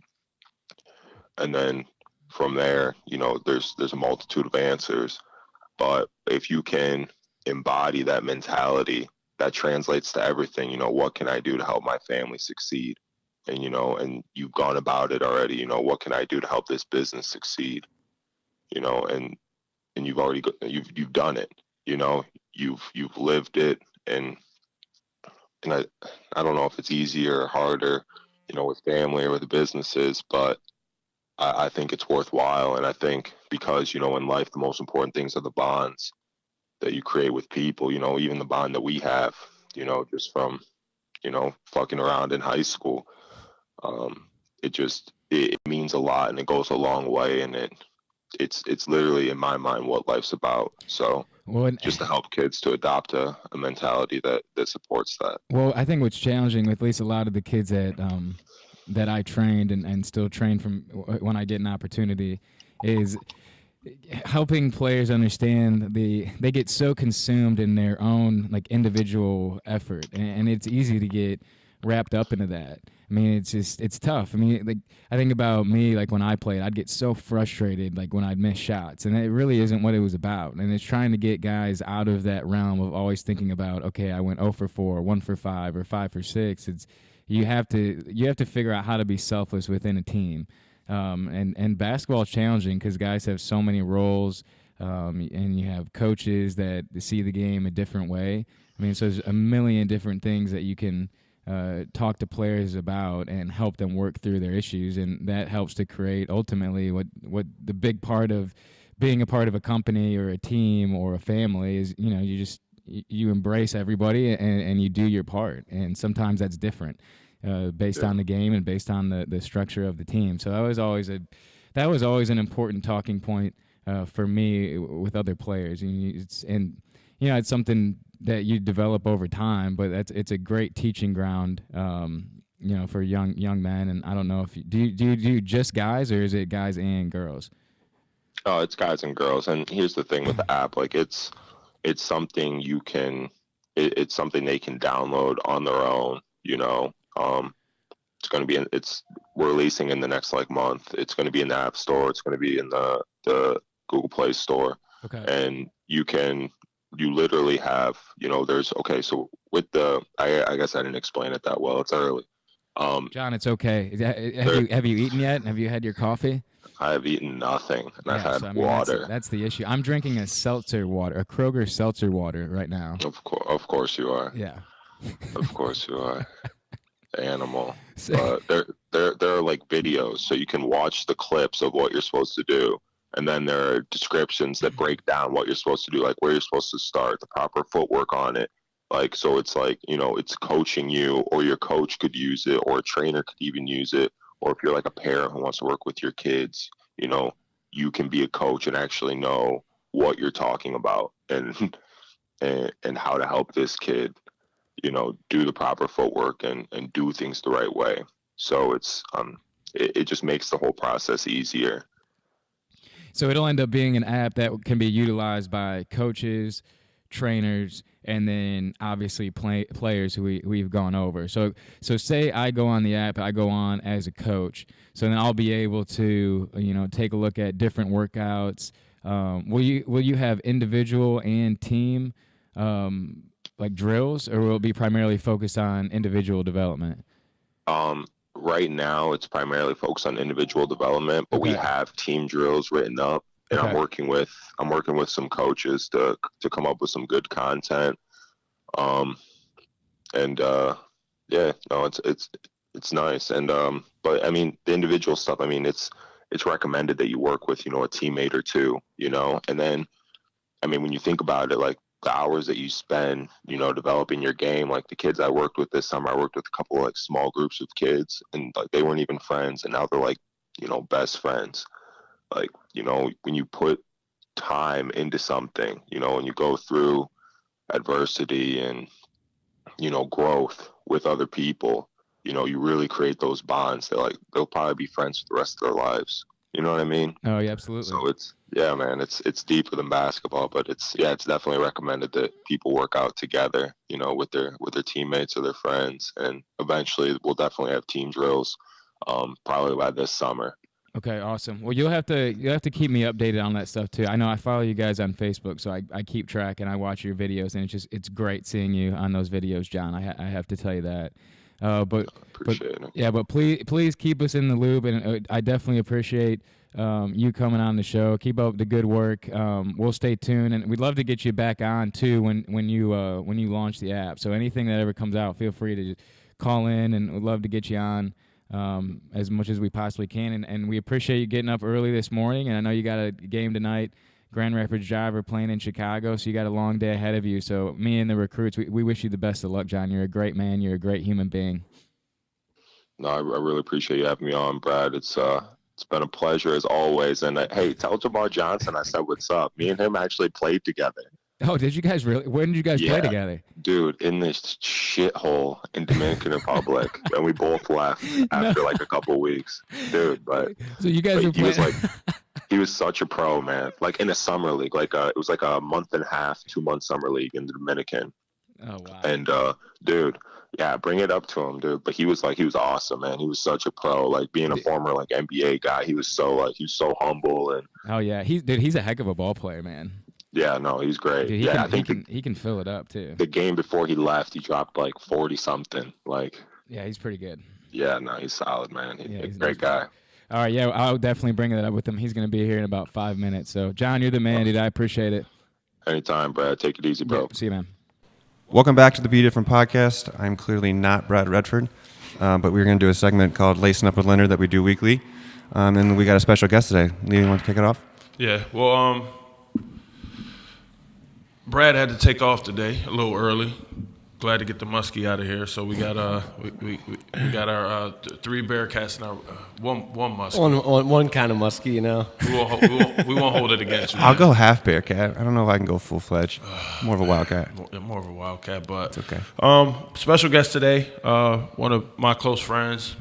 S5: And then from there, there's a multitude of answers. But if you can embody that mentality, that translates to everything. What can I do to help my family succeed? And and you've gone about it already. What can I do to help this business succeed? And you've already you've done it. You've lived it, and I don't know if it's easier or harder, with family or with businesses, but I think it's worthwhile. And I think because in life the most important things are the bonds that you create with people, even the bond that we have, just from, fucking around in high school. It means a lot and it goes a long way, and it's literally in my mind what life's about. So just to help kids to adopt a mentality that supports that.
S1: Well, I think what's challenging with at least a lot of the kids that I trained and still train from when I get an opportunity is helping players understand they get so consumed in their own like individual effort, and it's easy to get wrapped up into that. I mean, it's tough. I mean, like I think about me, like when I played, I'd get so frustrated like when I'd miss shots, and it really isn't what it was about. And it's trying to get guys out of that realm of always thinking about, okay, I went 0 for 4, 1 for 5, or 5 for 6. You have to figure out how to be selfless within a team. And basketball is challenging because guys have so many roles, and you have coaches that see the game a different way. I mean, so there's a million different things that you can talk to players about and help them work through their issues, and that helps to create ultimately what the big part of being a part of a company or a team or a family is. You know, you embrace everybody and you do your part, and sometimes that's different based on the game and based on the structure of the team. So that was always an important talking point for me with other players, and it's something that you develop over time, but it's a great teaching ground, for young men. And I don't know if you do just guys, or is it guys and girls?
S5: Oh, it's guys and girls. And here's the thing with the app, like it's something it's something they can download on their own, it's going to be we're releasing in the next month. It's going to be in the App Store. It's going to be in the Google Play Store.
S1: Okay.
S5: And you literally have, so with I guess I didn't explain it that well. It's early.
S1: John, it's okay. Have you eaten yet? Have you had your coffee?
S5: I have eaten nothing, and I've had water.
S1: That's the issue. I'm drinking a seltzer water, a Kroger seltzer water right now.
S5: Of course you are.
S1: Yeah.
S5: Of course you are. Animal. There are videos, so you can watch the clips of what you're supposed to do, and then there are descriptions that break down what you're supposed to do, like where you're supposed to start, the proper footwork on it. So it's it's coaching you, or your coach could use it, or a trainer could even use it. Or if you're a parent who wants to work with your kids, you can be a coach and actually know what you're talking about and how to help this kid, do the proper footwork and do things the right way. So it just makes the whole process easier.
S1: So it'll end up being an app that can be utilized by coaches, trainers, and then obviously players who we've gone over. So say I go on the app, I go on as a coach. So then I'll be able to take a look at different workouts. Will you have individual and team drills, or will it be primarily focused on individual development?
S5: Right now it's primarily focused on individual development, but we have team drills written up. And I'm working with some coaches to come up with some good content. It's nice. And but I mean the individual stuff, it's recommended that you work with, a teammate or two, and then when you think about it, the hours that you spend, developing your game, the kids I worked with this summer, I worked with a couple of small groups of kids, and they weren't even friends, and now they're best friends. When you put time into something, and you go through adversity and, growth with other people, you really create those bonds that they'll probably be friends for the rest of their lives. You know what I mean?
S1: Oh, yeah, absolutely.
S5: So it's deeper than basketball, but it's definitely recommended that people work out together, with their teammates or their friends. And eventually we'll definitely have team drills, probably by this summer.
S1: Okay, awesome. Well, you'll have to keep me updated on that stuff too. I know I follow you guys on Facebook, so I keep track and I watch your videos, and it's great seeing you on those videos, John. I have to tell you that.
S5: Appreciate it.
S1: Yeah, but please keep us in the loop, and I definitely appreciate you coming on the show. Keep up the good work. We'll stay tuned, and we'd love to get you back on too when you launch the app. So anything that ever comes out, feel free to call in, and we'd love to get you on. As much as we possibly can, and we appreciate you getting up early this morning. And I know you got a game tonight, Grand Rapids Driver playing in Chicago, so you got a long day ahead of you. So me and the recruits, we wish you the best of luck, John. You're a great man. You're a great human being.
S5: No, I really appreciate you having me on, Brad. It's been a pleasure as always. And hey, tell Dermarr Johnson I said what's up. Me and him actually played together.
S1: Oh, did you guys really? When did you guys play together?
S5: Dude, in this shithole in Dominican Republic, and we both left after a couple weeks, dude. But
S1: so you guys were playing.
S5: He was such a pro, man. In a summer league, it was a month and a half, 2 month summer league in the Dominican.
S1: Oh wow.
S5: And dude, yeah, bring it up to him, dude. But he was awesome, man. He was such a pro. Being a former NBA guy, he was so humble and.
S1: Oh yeah, he's a heck of a ball player, man.
S5: Yeah, no, he's great.
S1: Dude,
S5: I think
S1: he can fill it up too.
S5: The game before he left, he dropped 40 something.
S1: Yeah, he's pretty good.
S5: Yeah, no, he's solid, man. He's a great guy.
S1: All right, yeah, I'll definitely bring that up with him. He's going to be here in about 5 minutes. So, John, you're the man, dude. I appreciate it.
S5: Anytime, Brad. Take it easy, bro.
S1: Yeah, see you, man.
S4: Welcome back to the Be Different podcast. I'm clearly not Brad Redford, but we're going to do a segment called Lacing Up with Leonard that we do weekly. And we got a special guest today. Lee, you want to kick it off?
S6: Yeah, well, Brad had to take off today a little early. Glad to get the muskie out of here. So we got we got our 3 Bearcats and our one muskie.
S3: One kind of musky, you know.
S6: We won't hold it against you.
S4: I'll go half Bearcat. I don't know if I can go full-fledged. More of a Wildcat.
S6: More of a Wildcat, but
S4: It's okay.
S6: Special guest today, one of my close friends.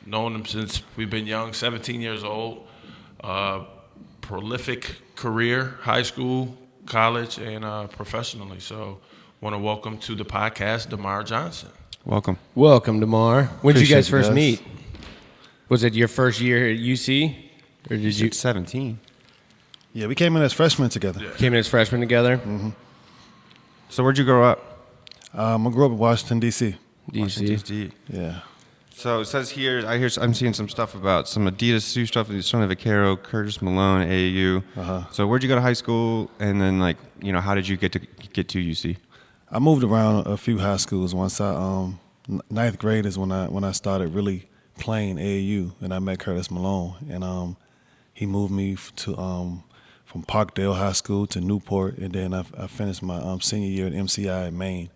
S6: Known him since we've been young, 17 years old. Prolific career, high school, college, and professionally. So, want to welcome to the podcast, Dermarr Johnson.
S4: Welcome.
S3: Welcome, Dermarr. When did you guys
S7: Appreciate
S3: first
S7: you
S3: meet?
S7: guys.
S3: Was it your first year at UC, or did you
S4: 17.
S7: Yeah, we came in as freshmen together.
S3: came in as freshmen together?
S4: So where'd you grow up?
S7: I grew up in Washington, D.C.
S3: DC.
S4: D.C.
S7: Yeah.
S4: So it says here, I'm seeing some stuff about some Adidas shoe stuff, Sonny Vaccaro, Curtis Malone, AAU. So where'd you go to high school, and then how did you get to UC?
S7: I moved around a few high schools. Once I ninth grade is when I started really playing AAU, and I met Curtis Malone, and he moved me to from Parkdale High School to Newport, and then I finished my senior year at MCI in Maine,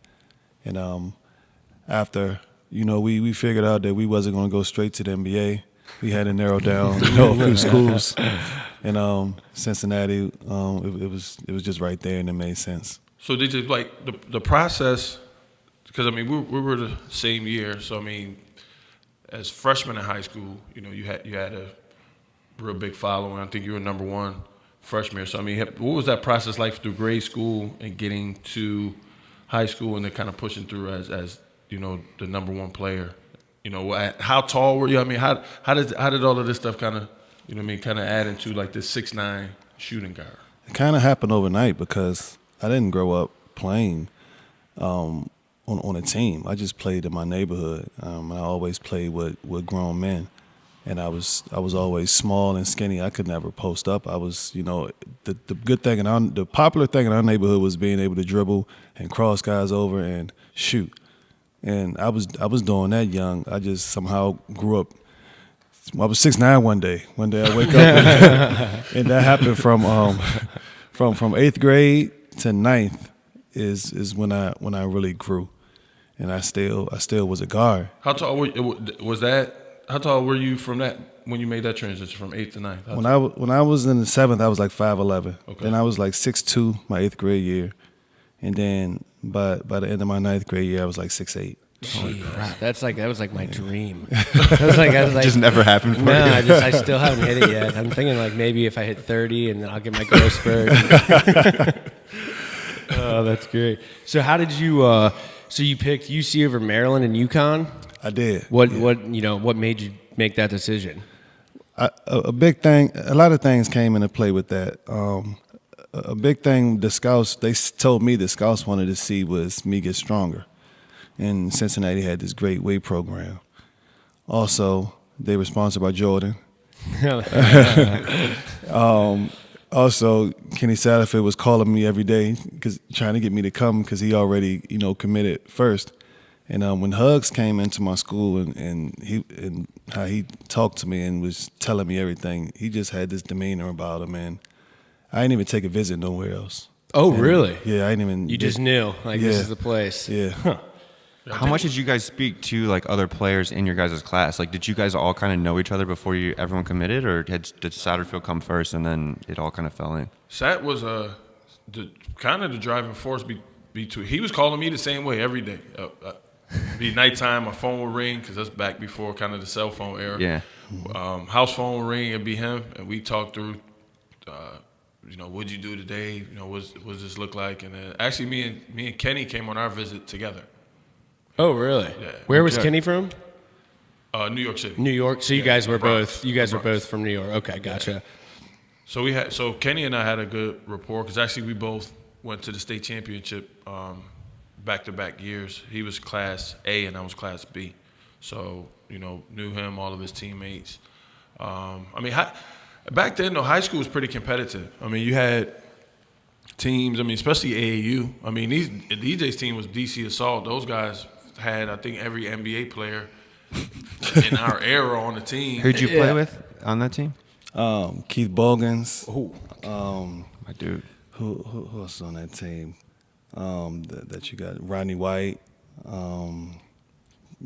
S7: and after we figured out that we wasn't going to go straight to the NBA. We had to narrow down a few schools, and Cincinnati it was just right there, and it made sense.
S6: So did you like the process? Because I mean, we were the same year. So I mean, as freshmen in high school, you had a real big following. I think you were number 1 freshman. So I mean, what was that process like through grade school and getting to high school, and then kind of pushing through as the number 1 player? How tall were you? I mean, how did all of this stuff kind of kind of add into like this 6'9" shooting guard?
S7: It kind of happened overnight because I didn't grow up playing on a team. I just played in my neighborhood. I always played with grown men, and I was always small and skinny. I could never post up. I was, the good thing the popular thing in our neighborhood was being able to dribble and cross guys over and shoot. And I was doing that young. I just somehow grew up. I was 6'9" one day. One day I wake up and that happened from 8th grade to 9th is when I really grew, and I still was a guard.
S6: How tall was that? How tall were you from that when you made that transition from 8th to 9th?
S7: When I was in the 7th, I was like 5'11".
S6: Okay.
S7: Then I was like 6'2" my 8th grade year, and then by the end of my 9th grade year, I was like 6'8".
S3: Crap, that was like my dream. I was like,
S4: Just never happened for you.
S3: I still haven't hit it yet. I'm thinking like maybe if I hit 30 and then I'll get my growth spurt. Oh, that's great. So how did you? So you picked UC over Maryland and UConn?
S7: I did.
S3: What made you make that decision?
S7: A big thing. A lot of things came into play with that. A big thing the scouts, they told me the scouts wanted to see was me get stronger. And Cincinnati had this great weight program. Also, they were sponsored by Jordan. Also, Kenny Satterfield was calling me every day trying to get me to come because he already, committed first. And when Hugs came into my school and how he talked to me and was telling me everything, he just had this demeanor about him, and I didn't even take a visit nowhere else.
S3: Oh, really?
S7: Yeah, I didn't even.
S3: You just knew, this is the place.
S7: Yeah.
S3: Huh.
S4: How much did you guys speak to like other players in your guys' class? Like, did you guys all kind of know each other before everyone committed, or did Satterfield come first and then it all kind of fell in?
S6: Sat was the driving force between. He was calling me the same way every day. Be nighttime, my phone would ring because that's back before kind of the cell phone era.
S4: Yeah.
S6: House phone would ring, it'd be him, and we talked through. What'd you do today? What's this look like? And then actually, me and Kenny came on our visit together.
S3: Oh, really?
S6: Yeah.
S3: Where was Kenny from?
S6: New York City.
S3: New York. So you guys were both. You guys were both from New York. Okay, gotcha.
S6: Yeah. So Kenny and I had a good rapport because actually we both went to the state championship back-to-back years. He was Class A and I was Class B. So knew him, all of his teammates. I mean, back then, though, high school was pretty competitive. I mean, you had teams, I mean, especially AAU. I mean, DJ's team was DC Assault. Those guys had, I think, every NBA player in our era on the team.
S4: Who'd you play with on that team?
S7: Keith Bogans.
S4: My dude.
S7: Who else is on that team? That you got Rodney White,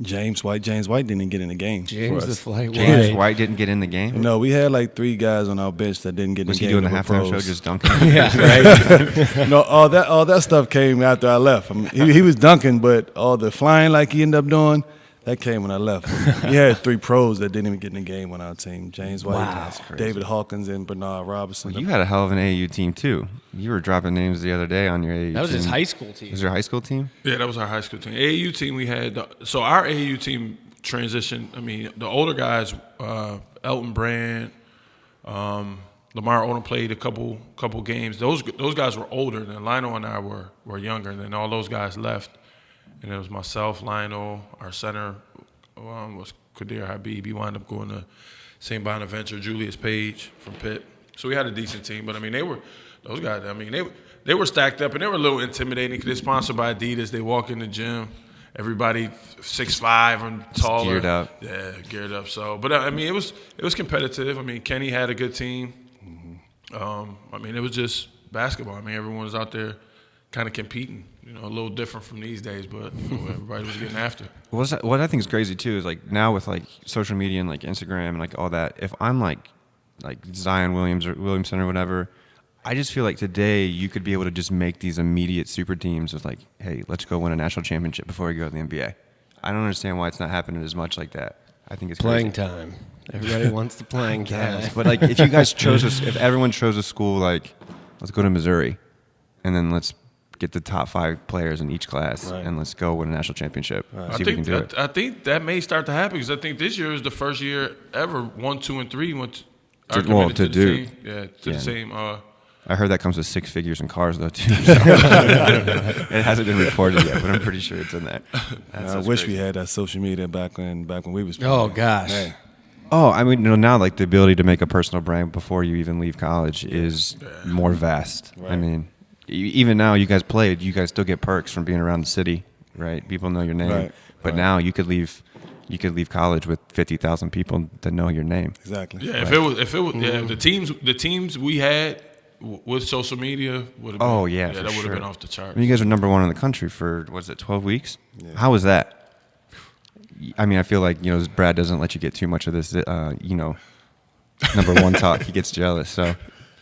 S7: James White. James White didn't get in the game.
S3: James the Flight
S4: James
S3: White.
S4: White didn't get in the game?
S7: No, we had like 3 guys on our bench that didn't get in the
S4: Was
S7: game.
S4: he doing the
S7: that were
S4: halftime show
S7: pros.
S4: just dunking?
S3: Yeah, right.
S7: No, all that stuff came after I left. I mean, he was dunking, but all the flying like he ended up doing, that came when I left. We had 3 pros that didn't even get in the game on our team. James White,
S4: That's crazy.
S7: David Hawkins, and Bernard Robinson.
S4: Well, you had a hell of an AAU team, too. You were dropping names the other day on your AAU
S3: That was
S4: team.
S3: his high school team.
S4: Was your high school team?
S6: Yeah, that was our high school team. AAU team, we had so our AAU team transitioned. I mean, the older guys, Elton Brand, Lamar Odom played a couple games. Those guys were older, and Lionel and I were younger, and then all those guys left. And it was myself, Lionel, our center was Kadir Habib. He wound up going to St. Bonaventure, Julius Page from Pitt. So we had a decent team, but I mean, those guys, I mean, they were stacked up, and they were a little intimidating because they're sponsored by Adidas. They walk in the gym, everybody 6'5" and taller.
S4: Geared up.
S6: Yeah, geared up. So, but I mean, it was competitive. I mean, Kenny had a good team. I mean, it was just basketball. I mean, everyone was out there kind of competing. You know, a little different from these days, but everybody was getting after.
S4: What I think is crazy too is like now with like social media and like Instagram and like all that. If I'm like Zion Williamson or whatever, I just feel like today you could be able to just make these immediate super teams with like, hey, let's go win a national championship before we go to the NBA. I don't understand why it's not happening as much like that. I think it's
S3: Playing
S4: crazy.
S3: time. Everybody wants the playing time.
S4: Yes, but like if you guys if everyone chose a school like, let's go to Missouri, and then let's get the top 5 players in each class, and let's go win a national championship. See if we can do it.
S6: I think that may start to happen because I think this year is the first year ever 1, 2, and 3 went are committed to the same. Yeah, to the same.
S4: I heard that comes with 6 figures in cars though too. So. It hasn't been reported yet, but I'm pretty sure it's in that.
S7: I wish we had that social media back when we was playing.
S3: Oh gosh.
S7: Man.
S4: Oh, I mean, now like the ability to make a personal brand before you even leave college is more vast.
S7: Right.
S4: I mean, even now you guys still get perks from being around the city, right? People know your name,
S7: Right.
S4: but now you could leave college with 50,000 people that know your name.
S7: Exactly.
S6: Yeah, if it was, yeah, the teams we had with social media would have.
S4: Oh yeah,
S6: that would have been off the chart.
S4: I mean, you guys were number 1 in the country for 12 weeks? Yeah. How was that? I mean, I feel like Brad doesn't let you get too much of this, number 1 talk. He gets jealous. So,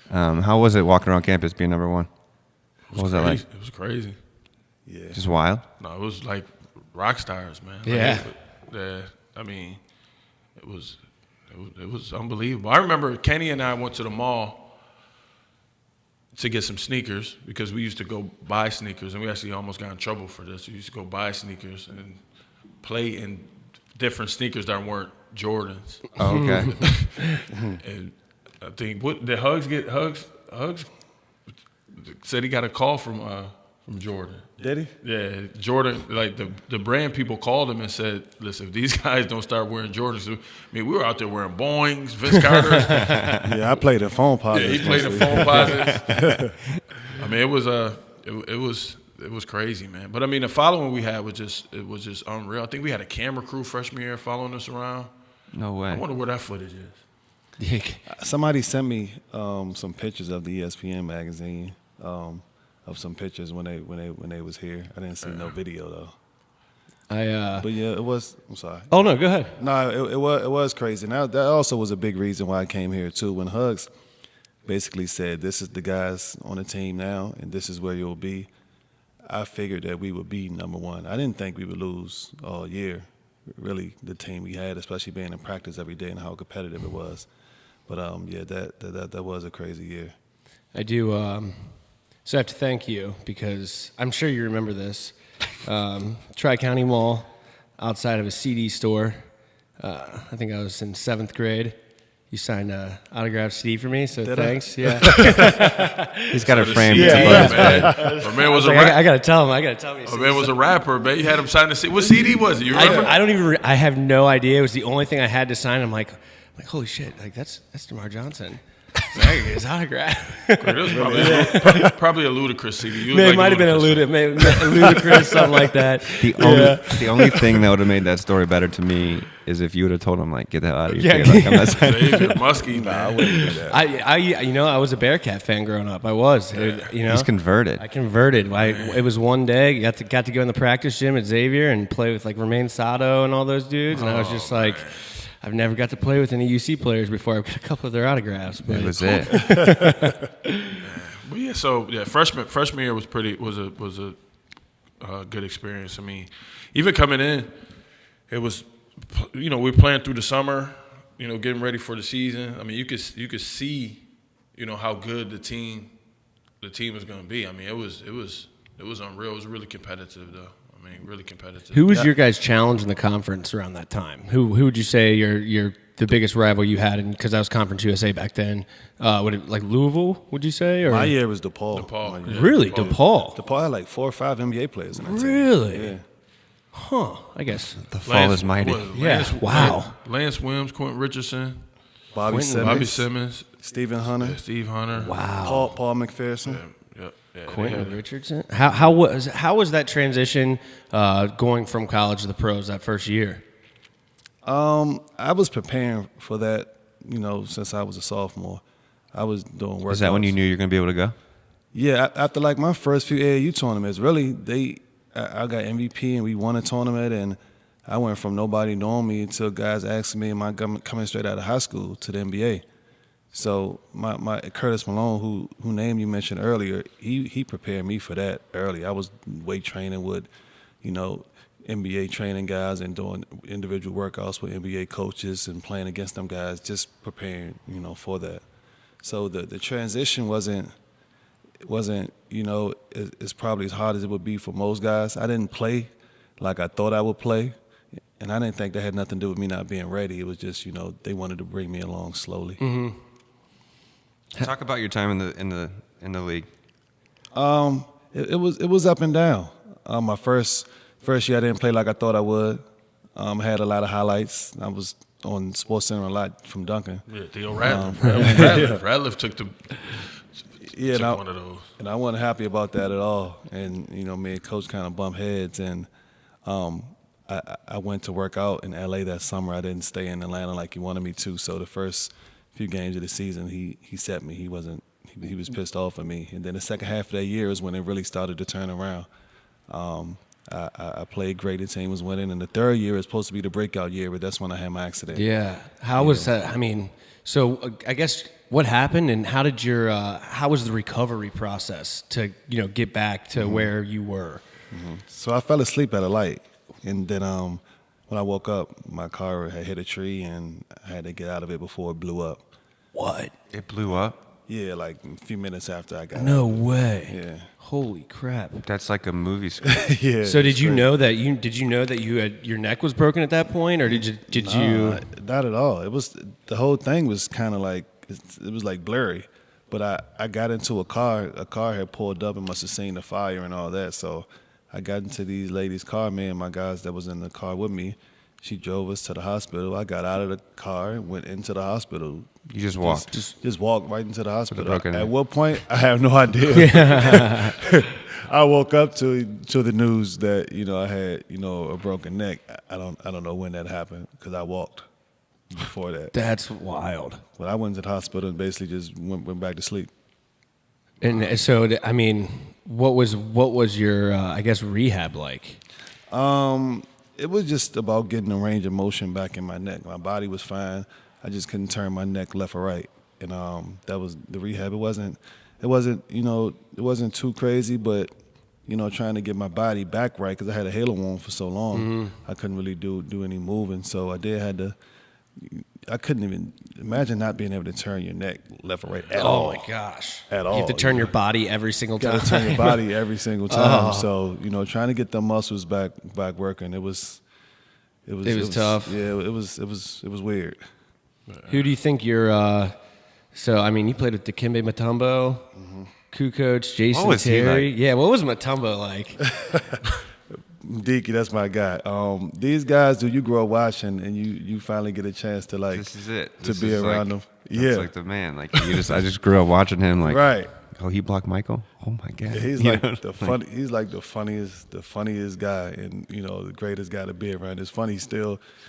S4: how was it walking around campus being number 1? What was that like?
S6: It was crazy.
S7: Yeah.
S4: Just wild.
S6: No, it was like rock stars, man.
S3: Yeah.
S6: I mean, it was unbelievable. I remember Kenny and I went to the mall to get some sneakers because we used to go buy sneakers, and we actually almost got in trouble for this. We used to go buy sneakers and play in different sneakers that weren't Jordans.
S4: Oh, okay.
S6: And I think did Hugs said he got a call from Jordan.
S7: Did he?
S6: Yeah, Jordan, like the brand people called him and said, listen, if these guys don't start wearing Jordans, I mean, we were out there wearing Boeings, Vince Carter.
S7: Yeah, I played at phone positives.
S6: Yeah, he played in phone positives. I mean, it was crazy, man. But I mean, the following we had was just unreal. I think we had a camera crew freshman year following us around.
S4: No way.
S6: I wonder where that footage is.
S7: Somebody sent me some pictures of the ESPN magazine, of some pictures when they was here. I didn't see no video though. But yeah, it was. I'm sorry.
S3: Oh no, go ahead.
S7: No, it was crazy. Now that also was a big reason why I came here too. When Hugs basically said, "This is the guys on the team now, and this is where you'll be," I figured that we would be number 1. I didn't think we would lose all year. Really, the team we had, especially being in practice every day and how competitive it was. But yeah, that was a crazy year.
S3: I do. So I have to thank you because I'm sure you remember this. Tri-County Mall, outside of a CD store. I think I was in 7th grade. You signed an autographed CD for me, so thanks. Yeah.
S4: He's got a frame.
S6: My man was
S3: I gotta tell him.
S6: My man was a rapper, man. You had him sign the CD. What CD was it? You remember?
S3: I don't even. I have no idea. It was the only thing I had to sign. I'm like, I'm like, holy shit, like that's Dermarr Johnson. So I get his autograph.
S6: It was probably a ludicrous CD. You look
S3: Maybe
S6: like
S3: it might have been a ludicrous, something like that.
S4: The only thing that would have made that story better to me is if you would have told him, like, get the hell out of here.
S3: Yeah.
S4: kid. Like, I'm not signing.
S6: Xavier Muskie, man.
S7: I wouldn't do that.
S3: I was a Bearcat fan growing up. I was.
S4: He's converted.
S3: I converted. It was one day. Got to go in the practice gym at Xavier and play with like Romain Sato and all those dudes. And I was just like, I've never got to play with any UC players before. I've got a couple of their autographs. But
S4: That was it.
S6: But yeah, freshman year was a good experience. I mean, even coming in, it was, we were playing through the summer, getting ready for the season. I mean, you could see, how good the team was going to be. I mean, it was unreal. It was really competitive, though. I mean, really competitive.
S3: who was your guys' challenge in the conference around that time? Who would you say you're the biggest rival you had? Because that was Conference USA back then. Like Louisville? Would you say? Or
S7: My year was DePaul.
S6: DePaul,
S7: My year.
S3: really, DePaul?
S7: DePaul had like 4 or 5 NBA players in that team.
S3: Really?
S7: Yeah.
S3: Huh? I guess.
S4: The fall is mighty.
S3: Wow.
S6: Lance Williams, Quentin Richardson,
S7: Bobby
S3: Quentin-
S7: Simmons, Stephen Hunter,
S6: Steve Hunter.
S3: Wow.
S7: Paul McPherson.
S6: Yeah,
S3: Quentin Richardson. How was that transition going from college to the pros that first year?
S7: I was preparing for that, since I was a sophomore. I was doing workouts.
S4: Is that when you knew you were going to be able to go?
S7: Yeah, after like my first few AAU tournaments, really, I got MVP and we won a tournament, and I went from nobody knowing me until guys asking me, am I coming straight out of high school to the NBA? So my Curtis Malone, who name you mentioned earlier, he prepared me for that early. I was weight training with, NBA training guys and doing individual workouts with NBA coaches and playing against them guys, just preparing, for that. So the transition wasn't as probably as hard as it would be for most guys. I didn't play like I thought I would play, and I didn't think that had nothing to do with me not being ready. It was just, they wanted to bring me along slowly.
S3: Mm-hmm.
S4: Talk about your time in the league.
S7: It was up and down. My first year I didn't play like I thought I would. I had a lot of highlights. I was on SportsCenter a lot from Duncan.
S6: Yeah, Theo Radliff. Radliff took one of those.
S7: And I wasn't happy about that at all. And me and Coach kind of bumped heads. And I went to work out in LA that summer. I didn't stay in Atlanta like he wanted me to. So the first few games of the season, he set me. He was pissed off at me. And then the second half of that year is when it really started to turn around. I played great. The team was winning. And the third year is supposed to be the breakout year, but that's when I had my accident.
S3: Yeah. How was that? I mean, so I guess what happened and how was the recovery process to, get back to where you were?
S7: Mm-hmm. So I fell asleep at a light. And then when I woke up, my car had hit a tree and I had to get out of it before it blew up.
S3: What?
S4: It blew up?
S7: Yeah, like a few minutes after I got out.
S3: No way.
S7: Yeah.
S3: Holy crap.
S4: That's like a movie script.
S7: Yeah.
S3: So did you know that you had your neck was broken at that point, or did you?
S7: Not at all. It was the whole thing was kind of like it was like blurry, but I got into a car. A car had pulled up and must have seen the fire and all that. So I got into these ladies' car. Me and my guys that was in the car with me. She drove us to the hospital. I got out of the car and went into the hospital.
S4: You just walked.
S7: Just walked right into the hospital.
S4: broken
S7: At
S4: neck.
S7: what point? I have no idea. I woke up to the news that I had a broken neck. I don't know when that happened because I walked before that.
S3: That's wild.
S7: But I went to the hospital and basically just went back to sleep.
S3: And so I mean, what was your I guess rehab like?
S7: It was just about getting the range of motion back in my neck. My body was fine. I just couldn't turn my neck left or right, and that was the rehab. It wasn't too crazy, but trying to get my body back right because I had a halo wound for so long, I couldn't really do any moving. So I couldn't even imagine not being able to turn your neck left or right at all.
S3: Oh my gosh!
S7: At all.
S3: You have to turn your body every single time.
S7: Got to turn your body every single time. So trying to get the muscles back working, it was
S3: tough.
S7: Yeah, it was weird.
S3: Who do you think you're? So I mean, you played with Dikembe Mutombo, Kukoc, Jason
S4: What was he
S3: Terry.
S4: like?
S3: Yeah, what was Mutombo like?
S7: Deaky, that's my guy. These guys, do you grow up watching, and you finally get a chance to like
S4: This is it.
S7: to
S4: This
S7: be
S4: is
S7: around
S4: like,
S7: them.
S4: That's
S7: Yeah,
S4: like the man. Like I just grew up watching him. Like
S7: right.
S4: Oh, he blocked Michael. Oh my God.
S7: He's
S4: You
S7: like
S4: know,
S7: the funny. He's like the funniest guy, and the greatest guy to be around. It's funny.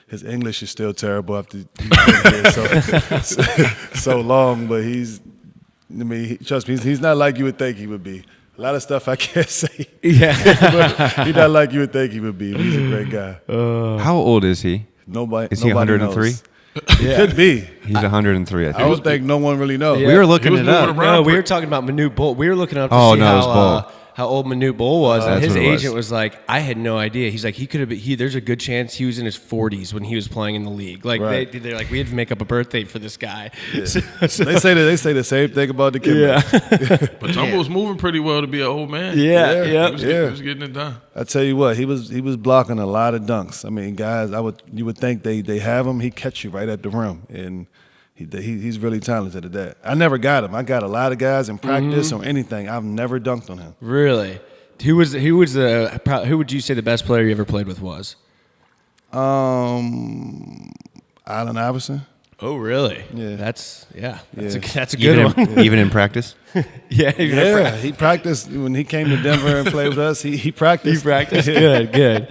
S7: His English is still terrible after he's been here so long. But trust me, he's not like you would think he would be. A lot of stuff I can't say.
S3: Yeah.
S7: But he's not like you would think he would be. But he's a great guy.
S4: How old is he?
S7: Nobody.
S4: Is he 103?
S7: knows. He could be.
S4: He's 103. I
S7: I
S4: think.
S7: don't think no one really knows.
S3: Yeah.
S4: We were looking
S6: was
S4: it
S6: moving
S4: up.
S6: around.
S3: No, we were talking about Manute Bol. We were looking up to
S4: Oh,
S3: see
S4: no, it was Bol.
S3: how old Manute Bol was, and
S4: That's
S3: his
S4: what it was.
S3: agent was like, I had no idea. He's like, he could have been. There's a good chance he was in his 40s when he was playing in the league. Like
S7: Right.
S3: they're like, we had to make up a birthday for this guy.
S7: They say the same thing about the kid.
S3: Yeah.
S6: But Tumble was moving pretty well to be an old man.
S3: Yeah.
S7: Yeah.
S6: He
S7: Yeah.
S6: was getting it done.
S7: I tell you what, he was blocking a lot of dunks. I mean, guys, you would think they have him. He catch you right at the rim, and he's really talented at that. I never got him. I got a lot of guys in practice or anything. I've never dunked on him.
S3: Really? Who would you say the best player you ever played with was?
S7: Allen Iverson.
S3: Oh, really?
S7: Yeah.
S3: That's a
S7: Yeah.
S3: good one.
S4: Even in practice.
S7: Yeah, he practiced when he came to Denver and played with us. He practiced.
S3: He practiced. Good.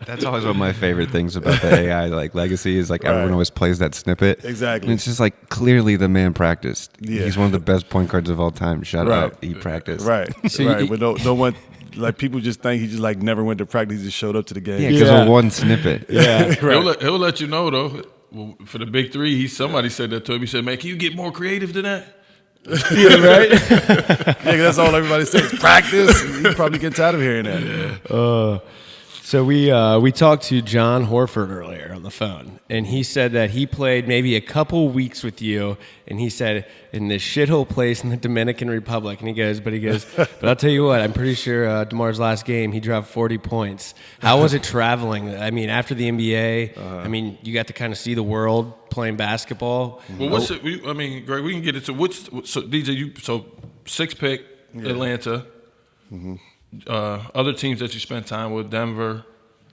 S4: That's always one of my favorite things about the AI like legacy is like everyone always plays that snippet.
S7: Exactly.
S4: And it's just like clearly the man practiced.
S7: Yeah.
S4: He's one of the best point guards of all time. Shut
S7: Right.
S4: up. He practiced.
S7: Right,
S3: So
S7: right.
S3: you-
S7: But no one, like people just think he just like never went to practice. He just showed up to the game.
S4: Yeah, because of one snippet.
S3: Yeah.
S6: He'll let you know though. Well, for the big three, somebody said that to him. He said, "Man, can you get more creative than that?"
S3: Yeah, right?
S7: Yeah, 'cause that's all everybody says. Practice. You probably get tired of hearing that.
S3: So we talked to Jon Horford earlier on the phone, and he said that he played maybe a couple weeks with you, and he said in this shithole place in the Dominican Republic, and he goes, but I'll tell you what, I'm pretty sure DeMar's last game he dropped 40 points. How was it traveling? I mean, after the NBA, I mean, you got to kind of see the world playing basketball.
S6: Well, what's it? I mean, Greg, we can get into so DJ. Six pick Atlanta. Other teams that you spent time with: Denver,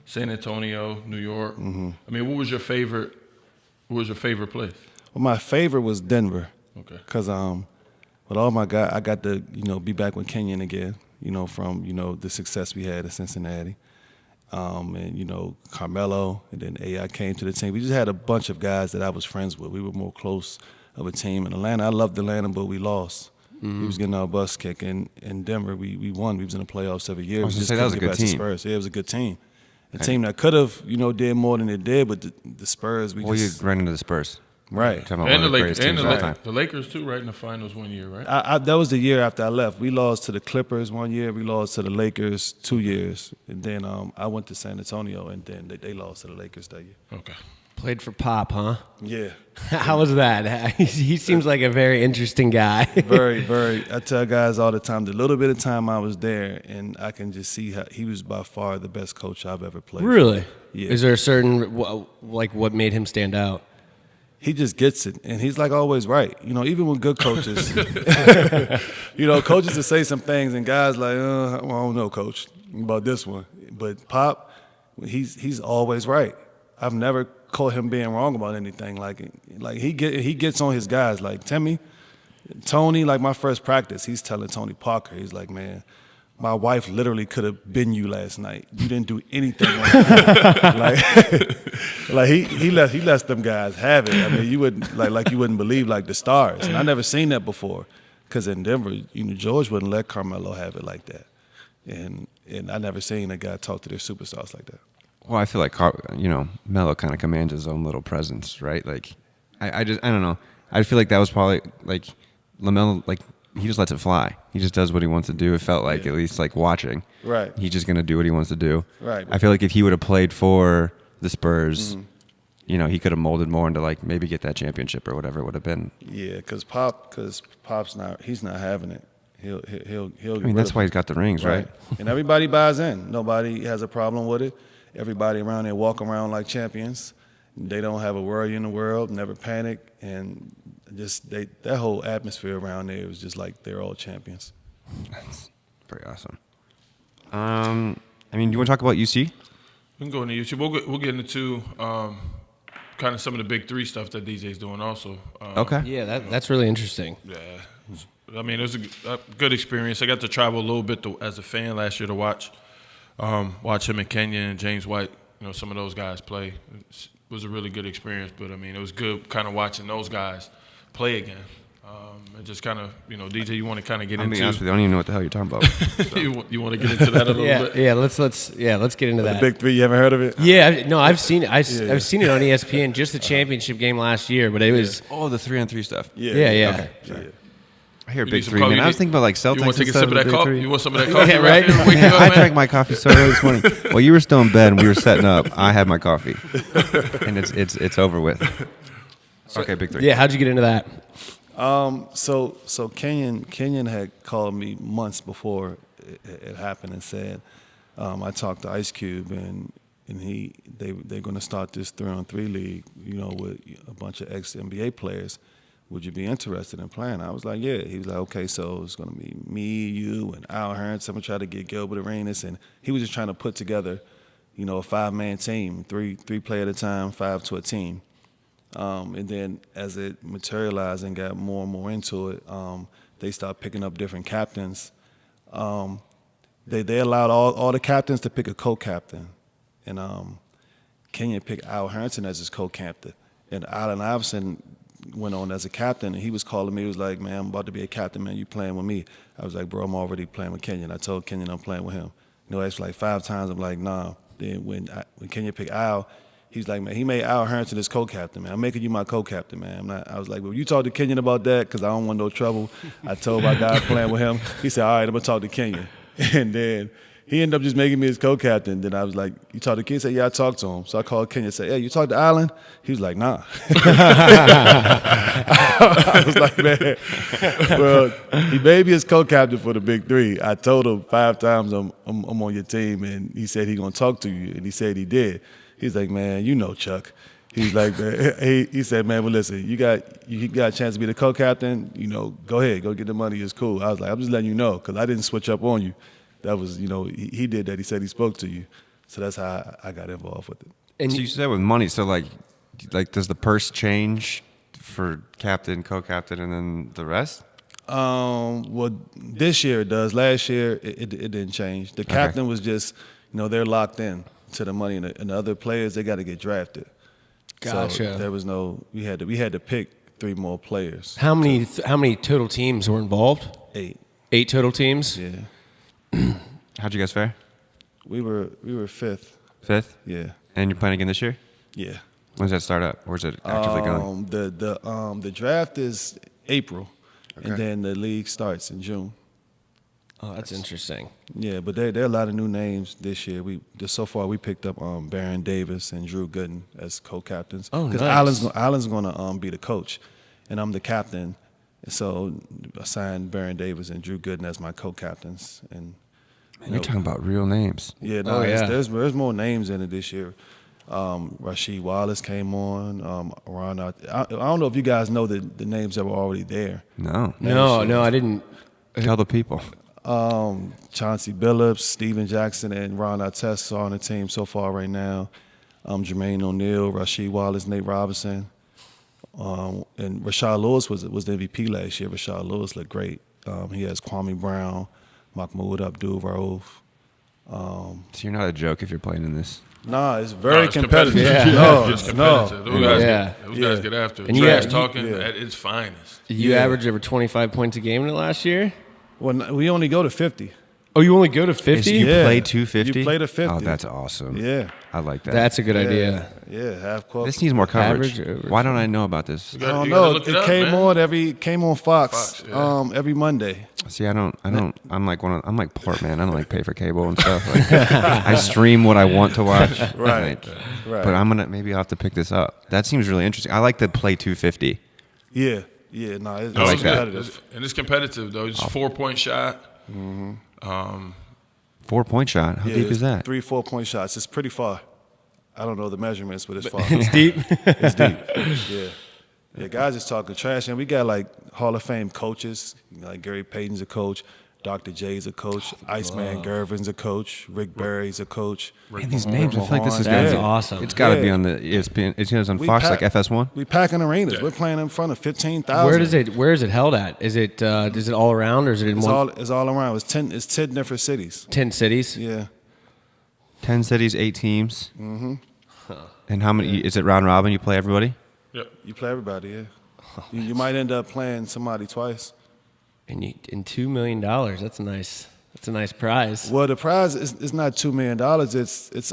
S6: San Antonio, New York. I mean, what was your favorite? What was your favorite place?
S7: Well, my favorite was Denver.
S6: Okay.
S7: Because with all my guys, I got to be back with Kenyon again. From the success we had at Cincinnati, and Carmelo, and then AI came to the team. We just had a bunch of guys that I was friends with. We were more close of a team. In Atlanta, I loved Atlanta, but we lost. We was getting our bus kicked. In Denver, we won. We was in the playoffs every year.
S4: I was
S7: We
S4: gonna
S7: just
S4: say that was a
S7: couldn't
S4: good
S7: get past the
S4: team.
S7: Spurs. Yeah, it was a good team. A team that could have did more than it did, but the Spurs, we
S4: Well, you
S7: just
S4: ran into the Spurs.
S7: right.
S4: Talking about
S6: And
S4: one
S6: the
S4: of the
S6: Lakers,
S4: greatest teams of all time.
S6: the Lakers too, right in the finals one year, right?
S7: That was the year after I left. We lost to the Clippers one year. We lost to the Lakers 2 years. And then I went to San Antonio, and then they lost to the Lakers that year.
S6: Okay.
S3: Played for Pop, huh?
S7: Yeah.
S3: How was that? He seems like a very interesting guy.
S7: Very, very. I tell guys all the time, the little bit of time I was there, and I can just see how he was by far the best coach I've ever played.
S3: Really?
S7: Yeah.
S3: Is there a certain, what made him stand out?
S7: He just gets it, and he's like always right. Even with good coaches, coaches will say some things, and guys like, I don't know, coach, about this one. But Pop, he's always right. I've never caught him being wrong about anything. Like he gets on his guys. Like Tony, like my first practice, he's telling Tony Parker, he's like, man, my wife literally could have been you last night. You didn't do anything wrong. he lets them guys have it. I mean, you wouldn't believe like the stars. And I never seen that before. Because in Denver, George wouldn't let Carmelo have it like that. And I never seen a guy talk to their superstars like that.
S4: Well, I feel like Melo kind of commands his own little presence, right? Like, I don't know. I feel like that was probably like LaMelo, like he just lets it fly. He just does what he wants to do. It felt like at least like watching.
S7: Right.
S4: He's just gonna do what he wants to do.
S7: Right.
S4: I feel like if he would have played for the Spurs, he could have molded more into like maybe get that championship or whatever it would have been.
S7: Yeah, because Pop's he's not having it. He'll.
S4: I mean, that's why he's got the rings, right?
S7: And everybody buys in. Nobody has a problem with it. Everybody around there walk around like champions. They don't have a worry in the world, never panic, and just that whole atmosphere around there was just like they're all champions.
S4: That's pretty awesome. I mean, do you want to talk about UC?
S6: We can go into YouTube. We'll get into kind of some of the big three stuff that DJ's doing also.
S4: Okay.
S3: Yeah, that's really interesting.
S6: Yeah. I mean, it was a good experience. I got to travel a little bit as a fan last year to watch him in Kenya and James White, some of those guys play. It was a really good experience, but, I mean, it was good kind of watching those guys play again. And just kind of, DJ, you want to kind of get
S4: I'm
S6: into.
S4: being honest with you, I don't even know what the hell you're talking about.
S6: You want to get into that a little bit?
S3: Yeah, let's get into
S7: The
S3: that.
S7: Big Three, you haven't heard of it?
S3: Yeah, no, I've seen it. I've seen it on ESPN, just the championship game last year, but it was.
S4: Oh, the 3-on-3 stuff.
S3: Yeah.
S4: Okay.
S7: Yeah.
S4: I hear
S6: You
S4: Big
S6: need some
S4: Three,
S6: coffee?
S4: man. I was thinking about like Celtics.
S6: You want to take a
S4: and
S6: sip of
S4: stuff,
S6: that
S4: Big
S6: coffee?
S4: Three.
S6: You want some of that coffee?
S3: Yeah,
S6: right?
S3: right?
S6: Here? Wake you up,
S4: I
S6: man?
S4: drank my coffee so early this morning. While you were still in bed and we were setting up, I had my coffee, and it's over with. Okay, Big Three.
S3: Yeah, how'd you get into that?
S7: So Kenyon had called me months before it happened and said, I talked to Ice Cube and they're going to start this 3-on-3 league, with a bunch of ex-NBA players. Would you be interested in playing? I was like, yeah. He was like, okay, so it's going to be me, you, and Al Hearns. I'm going to try to get Gilbert Arenas. And he was just trying to put together, a 5-man team, three play at a time, 5 to a team. And then as it materialized and got more and more into it, they started picking up different captains. They allowed all the captains to pick a co-captain. And Kenyon picked Al Harrington as his co-captain. And Allen Iverson went on as a captain, and he was calling me. He was like, man, I'm about to be a captain, man. You playing with me? I was like, bro, I'm already playing with Kenyon. I told Kenyon I'm playing with him. It's like 5 times. I'm like, nah. Then when Kenyon picked Al, he's like, man, he made Al Harrington his co-captain, man. I'm making you my co-captain, man. I was like, well, you talk to Kenyon about that because I don't want no trouble. I told my guy playing with him. He said, all right, I'm going to talk to Kenyon. And then he ended up just making me his co-captain. Then I was like, you talked to Kenyon? He said, yeah, I talked to him. So I called Kenyon and said, hey, you talked to Allen? He was like, nah. I was like, man, well, he made me his co-captain for the Big Three. I told him 5 times I'm on your team, and he said he's going to talk to you, and he said he did. He's like, man, Chuck. He's like, man, he said, man, well, listen, you got a chance to be the co-captain. Go ahead, go get the money. It's cool. I was like, I'm just letting you know because I didn't switch up on you. That was, he did that. He said he spoke to you. So that's how I got involved with it.
S4: And so you said with money, so like does the purse change for captain, co-captain, and then the rest?
S7: Well, this year it does. Last year it didn't change. The captain was just, they're locked in to the money, and the other players, they got to get drafted.
S3: Gotcha.
S7: So there was we had to pick 3 more players.
S3: How many total teams were involved?
S7: 8.
S3: 8 total teams?
S7: Yeah.
S4: How'd you guys fare?
S7: We were 5th.
S4: 5th?
S7: Yeah.
S4: And you're playing again this year?
S7: Yeah.
S4: When does that start up? Or is it actively going?
S7: The draft is April, and then the league starts in June.
S3: Oh, that's interesting.
S7: Yeah, but there are a lot of new names this year. So far we picked up Baron Davis and Drew Gooden as co-captains.
S3: Oh, nice.
S7: Because Allen's going to be the coach, and I'm the captain. So I signed Baron Davis and Drew Gooden as my co-captains. And
S4: You're talking about real names.
S7: yeah, there's more names in it this year. Rasheed Wallace came on. Ron, I don't know if you guys know the names that were already there.
S4: No,
S3: No, I didn't.
S4: Tell the people.
S7: Chauncey Billups, Steven Jackson, and Ron Artest are on the team so far right now. Jermaine O'Neal, Rasheed Wallace, Nate Robinson. And Rashad Lewis was the MVP last year. Rashad Lewis looked great. He has Kwame Brown, Mahmoud Abdul-Rauf.
S4: So you're not a joke if you're playing in this.
S7: Nah, it's very
S6: it's
S7: competitive.
S3: Yeah.
S6: It's competitive. Those guys get after it.
S3: And
S6: Trash
S3: you-
S6: talking at its finest.
S3: You averaged over 25 points a game in it last year?
S7: Well, we only go to 50.
S3: Oh, you only go to 50?
S4: You
S7: Yeah.
S4: play 250?
S7: You play to 50.
S4: Oh, that's awesome.
S7: Yeah.
S4: I like that.
S3: That's a good idea.
S7: Yeah, half court.
S4: This needs more coverage.
S3: Average over-
S4: Why don't I know about this?
S7: I don't
S6: You
S7: know.
S6: gotta look
S7: It
S6: up,
S7: came
S6: man.
S7: came on Fox,
S6: Fox, yeah.
S7: every Monday.
S4: See, I'm like poor man. I don't like pay for cable and stuff. Like, I stream what I want to watch.
S7: Right.
S4: Like,
S7: Right.
S4: But maybe I'll have to pick this up. That seems really interesting. I like to play 250.
S7: Yeah. No, it's
S6: No,
S4: like
S6: it's
S4: that.
S7: competitive.
S6: And it's competitive, though. It's 4-point shot.
S4: 4-point shot. How deep
S7: it's
S4: is that?
S7: 3 4-point shots. It's pretty far. I don't know the measurements, but it's far.
S3: It's deep.
S7: It's deep. Yeah, guys is talking trash, and we got like Hall of Fame coaches. Like Gary Payton's a coach. Dr. J's a coach. Iceman Gervin's a coach. Rick Barry's a coach.
S4: Man, these names, I feel like this is
S3: That's
S4: gonna be
S3: awesome.
S4: It's got to be
S7: Yeah.
S4: on the ESPN. It's on
S7: We
S4: Fox,
S7: pack-
S4: like FS1.
S7: We packing arenas. We're playing in front of 15,000.
S3: Where is it held at? Is it all around, or is it in
S7: It's all around. It's 10 different cities.
S3: 10 cities?
S7: Yeah.
S4: 10 cities, 8 teams. Mm-hmm. And how many? Is it round robin? You play everybody?
S6: Yep.
S7: You play everybody, yeah. You might end up playing somebody twice.
S3: And $2 million. That's a nice prize.
S7: Well, the prize is not $2 million. It's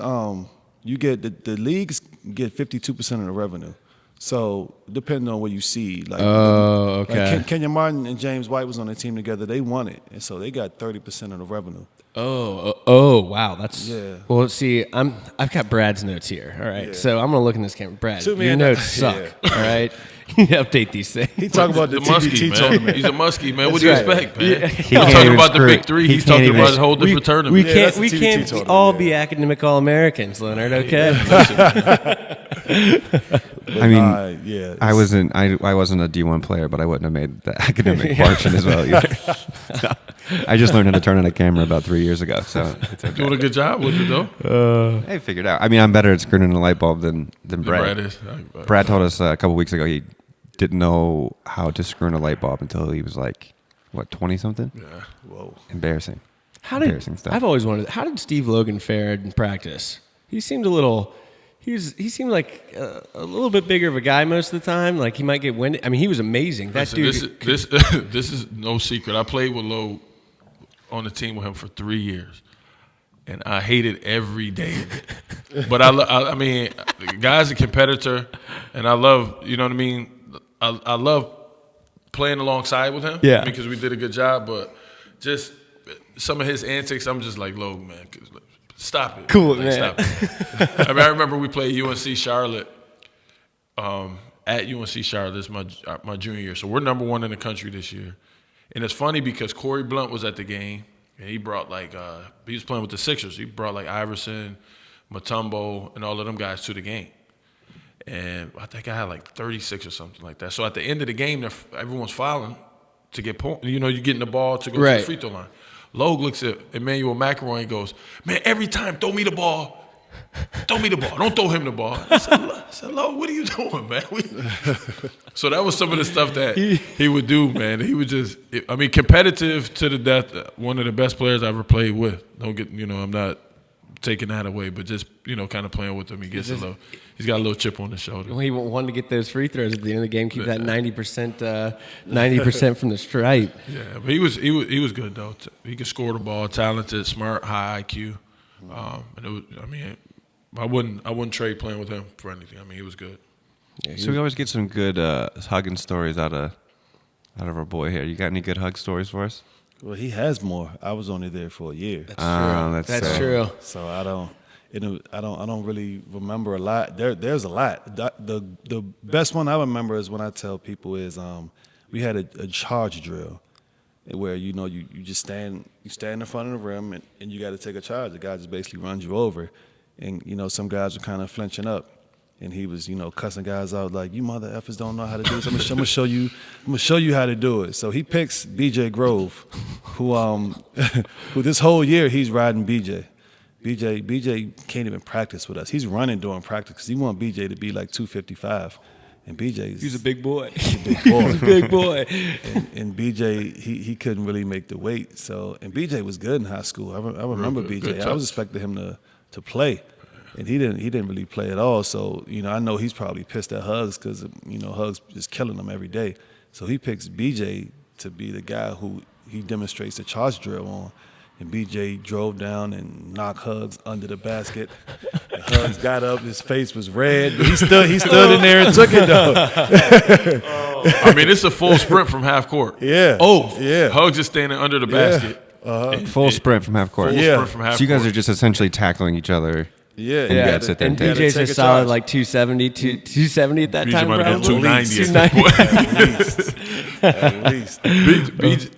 S7: you get the leagues get 52% of the revenue. So depending on where you see, like,
S3: okay.
S7: like Kenya Martin and James White was on the team together. They won it, and so they got 30% of the revenue.
S3: Oh, wow. That's
S7: Yeah.
S3: Well, see, I've got Brad's notes here. All right,
S7: Yeah.
S3: so I'm gonna look in this camera. Brad,
S7: 2
S3: your
S7: million
S3: notes suck.
S7: Yeah.
S3: All right, you need to update these things.
S7: He talking about the
S6: muskie,
S7: TBT
S6: man.
S7: tournament.
S6: He's a muskie, man. What do you
S3: That's right.
S6: expect, man? He's
S4: can't
S6: talking
S4: even
S6: about the
S4: screw
S6: big
S4: it.
S6: three.
S4: He
S6: He's
S4: can't
S6: talking
S4: even-
S6: about a whole different tournament.
S3: We
S7: Yeah,
S3: can't
S7: that's the
S3: we
S7: TBT
S3: can't
S7: tournament,
S3: all
S7: yeah.
S3: be academic All-Americans, Leonard. Okay.
S4: I mean,
S7: yeah,
S4: I wasn't a D1 player, but I wouldn't have made the academic portion as well either. I just learned how to turn on a camera about 3 years ago, so it's okay.
S6: Doing a good job with it, though.
S4: I figured out. I mean, I'm better at screwing in a light bulb than Brad.
S6: Brad is.
S4: Brad told us a couple weeks ago he didn't know how to screw in a light bulb until he was like, what, 20 something?
S6: Yeah.
S7: Whoa.
S4: Embarrassing.
S3: Embarrassing
S4: stuff.
S3: I've always wondered, how did Steve Logan fare in practice? He seemed a little. He seemed like a little bit bigger of a guy most of the time. Like he might get winded. I mean, he was amazing. That
S6: Listen,
S3: dude.
S6: this is no secret. I played with Lowe on the team with him for 3 years, and I hated every day of it. But I mean, the guy's a competitor, and I love, you know what I mean. I love playing alongside with him,
S3: Yeah.
S6: because we did a good job. But just some of his antics, I'm just like, Lowe, man, stop it.
S3: Cool,
S6: Like,
S3: man.
S6: Stop it. I mean, I remember we played UNC Charlotte. At UNC Charlotte, this is my junior year. So we're number 1 in the country this year. And it's funny because Corey Blunt was at the game, and he brought he was playing with the Sixers. He brought Iverson, Mutombo, and all of them guys to the game. And I think I had 36 or something like that. So at the end of the game, everyone's fouling to get point. You know, you're getting the ball to go to
S3: Right.
S6: the free throw line. Logue looks at Emmanuel McElroy and goes, "Man, every time, throw me the ball. Throw me the ball. Don't throw him the ball." I said, "Logue, what are you doing, man?" So that was some of the stuff that he would do, man. He would just, I mean, competitive to the death. One of the best players I ever played with. Don't get, I'm not taking that away, but just, kind of playing with him. He's got a little chip on his shoulder.
S3: Well, he wanted to get those free throws at the end of the game, keep that 90% from the stripe.
S6: Yeah, but he was good though. He could score the ball, talented, smart, high IQ. And it was, I mean, I wouldn't trade playing with him for anything. I mean, he was good.
S4: So we always get some good hugging stories out of our boy here. You got any good hug stories for us?
S7: Well, he has more. I was only there for a year,
S3: That's true.
S7: so I don't really remember a lot. There's a lot. The best one I remember is when I tell people is we had a charge drill where you just stand in front of the rim and you got to take a charge. The guy just basically runs you over, and some guys were kind of flinching up. And he was, cussing guys out like, "You mother effers don't know how to do this. I'm gonna show you how to do it." So he picks BJ Grove, who this whole year he's riding BJ. BJ can't even practice with us. He's running during practice because he want BJ to be like 255, and
S3: He's a big boy.
S7: big boy.
S3: Big boy.
S7: And BJ he couldn't really make the weight. So and BJ was good in high school. I remember
S6: Good
S7: BJ. I
S6: touch.
S7: was expecting him to play. And he didn't really play at all. So, I know he's probably pissed at Hugs because, Hugs is killing him every day. So he picks BJ to be the guy who he demonstrates the charge drill on. And BJ drove down and knocked Hugs under the basket. And Hugs got up, his face was red. But he stood in there and took it though.
S6: I mean, it's a full sprint from half court.
S7: Yeah.
S3: Oh.
S7: Yeah.
S6: Hugs is standing under the basket.
S4: Full sprint from half court.
S6: Full
S7: Yeah.
S6: sprint from half
S4: So you guys
S6: court.
S4: are just essentially tackling each other.
S7: Yeah.
S4: you gotta sit there
S3: And
S4: and take
S3: DJ's a
S7: take a
S3: solid
S7: charge.
S3: 270, 270 at that
S6: BJ
S3: time,
S6: might have
S3: probably.
S6: been 290
S7: At least.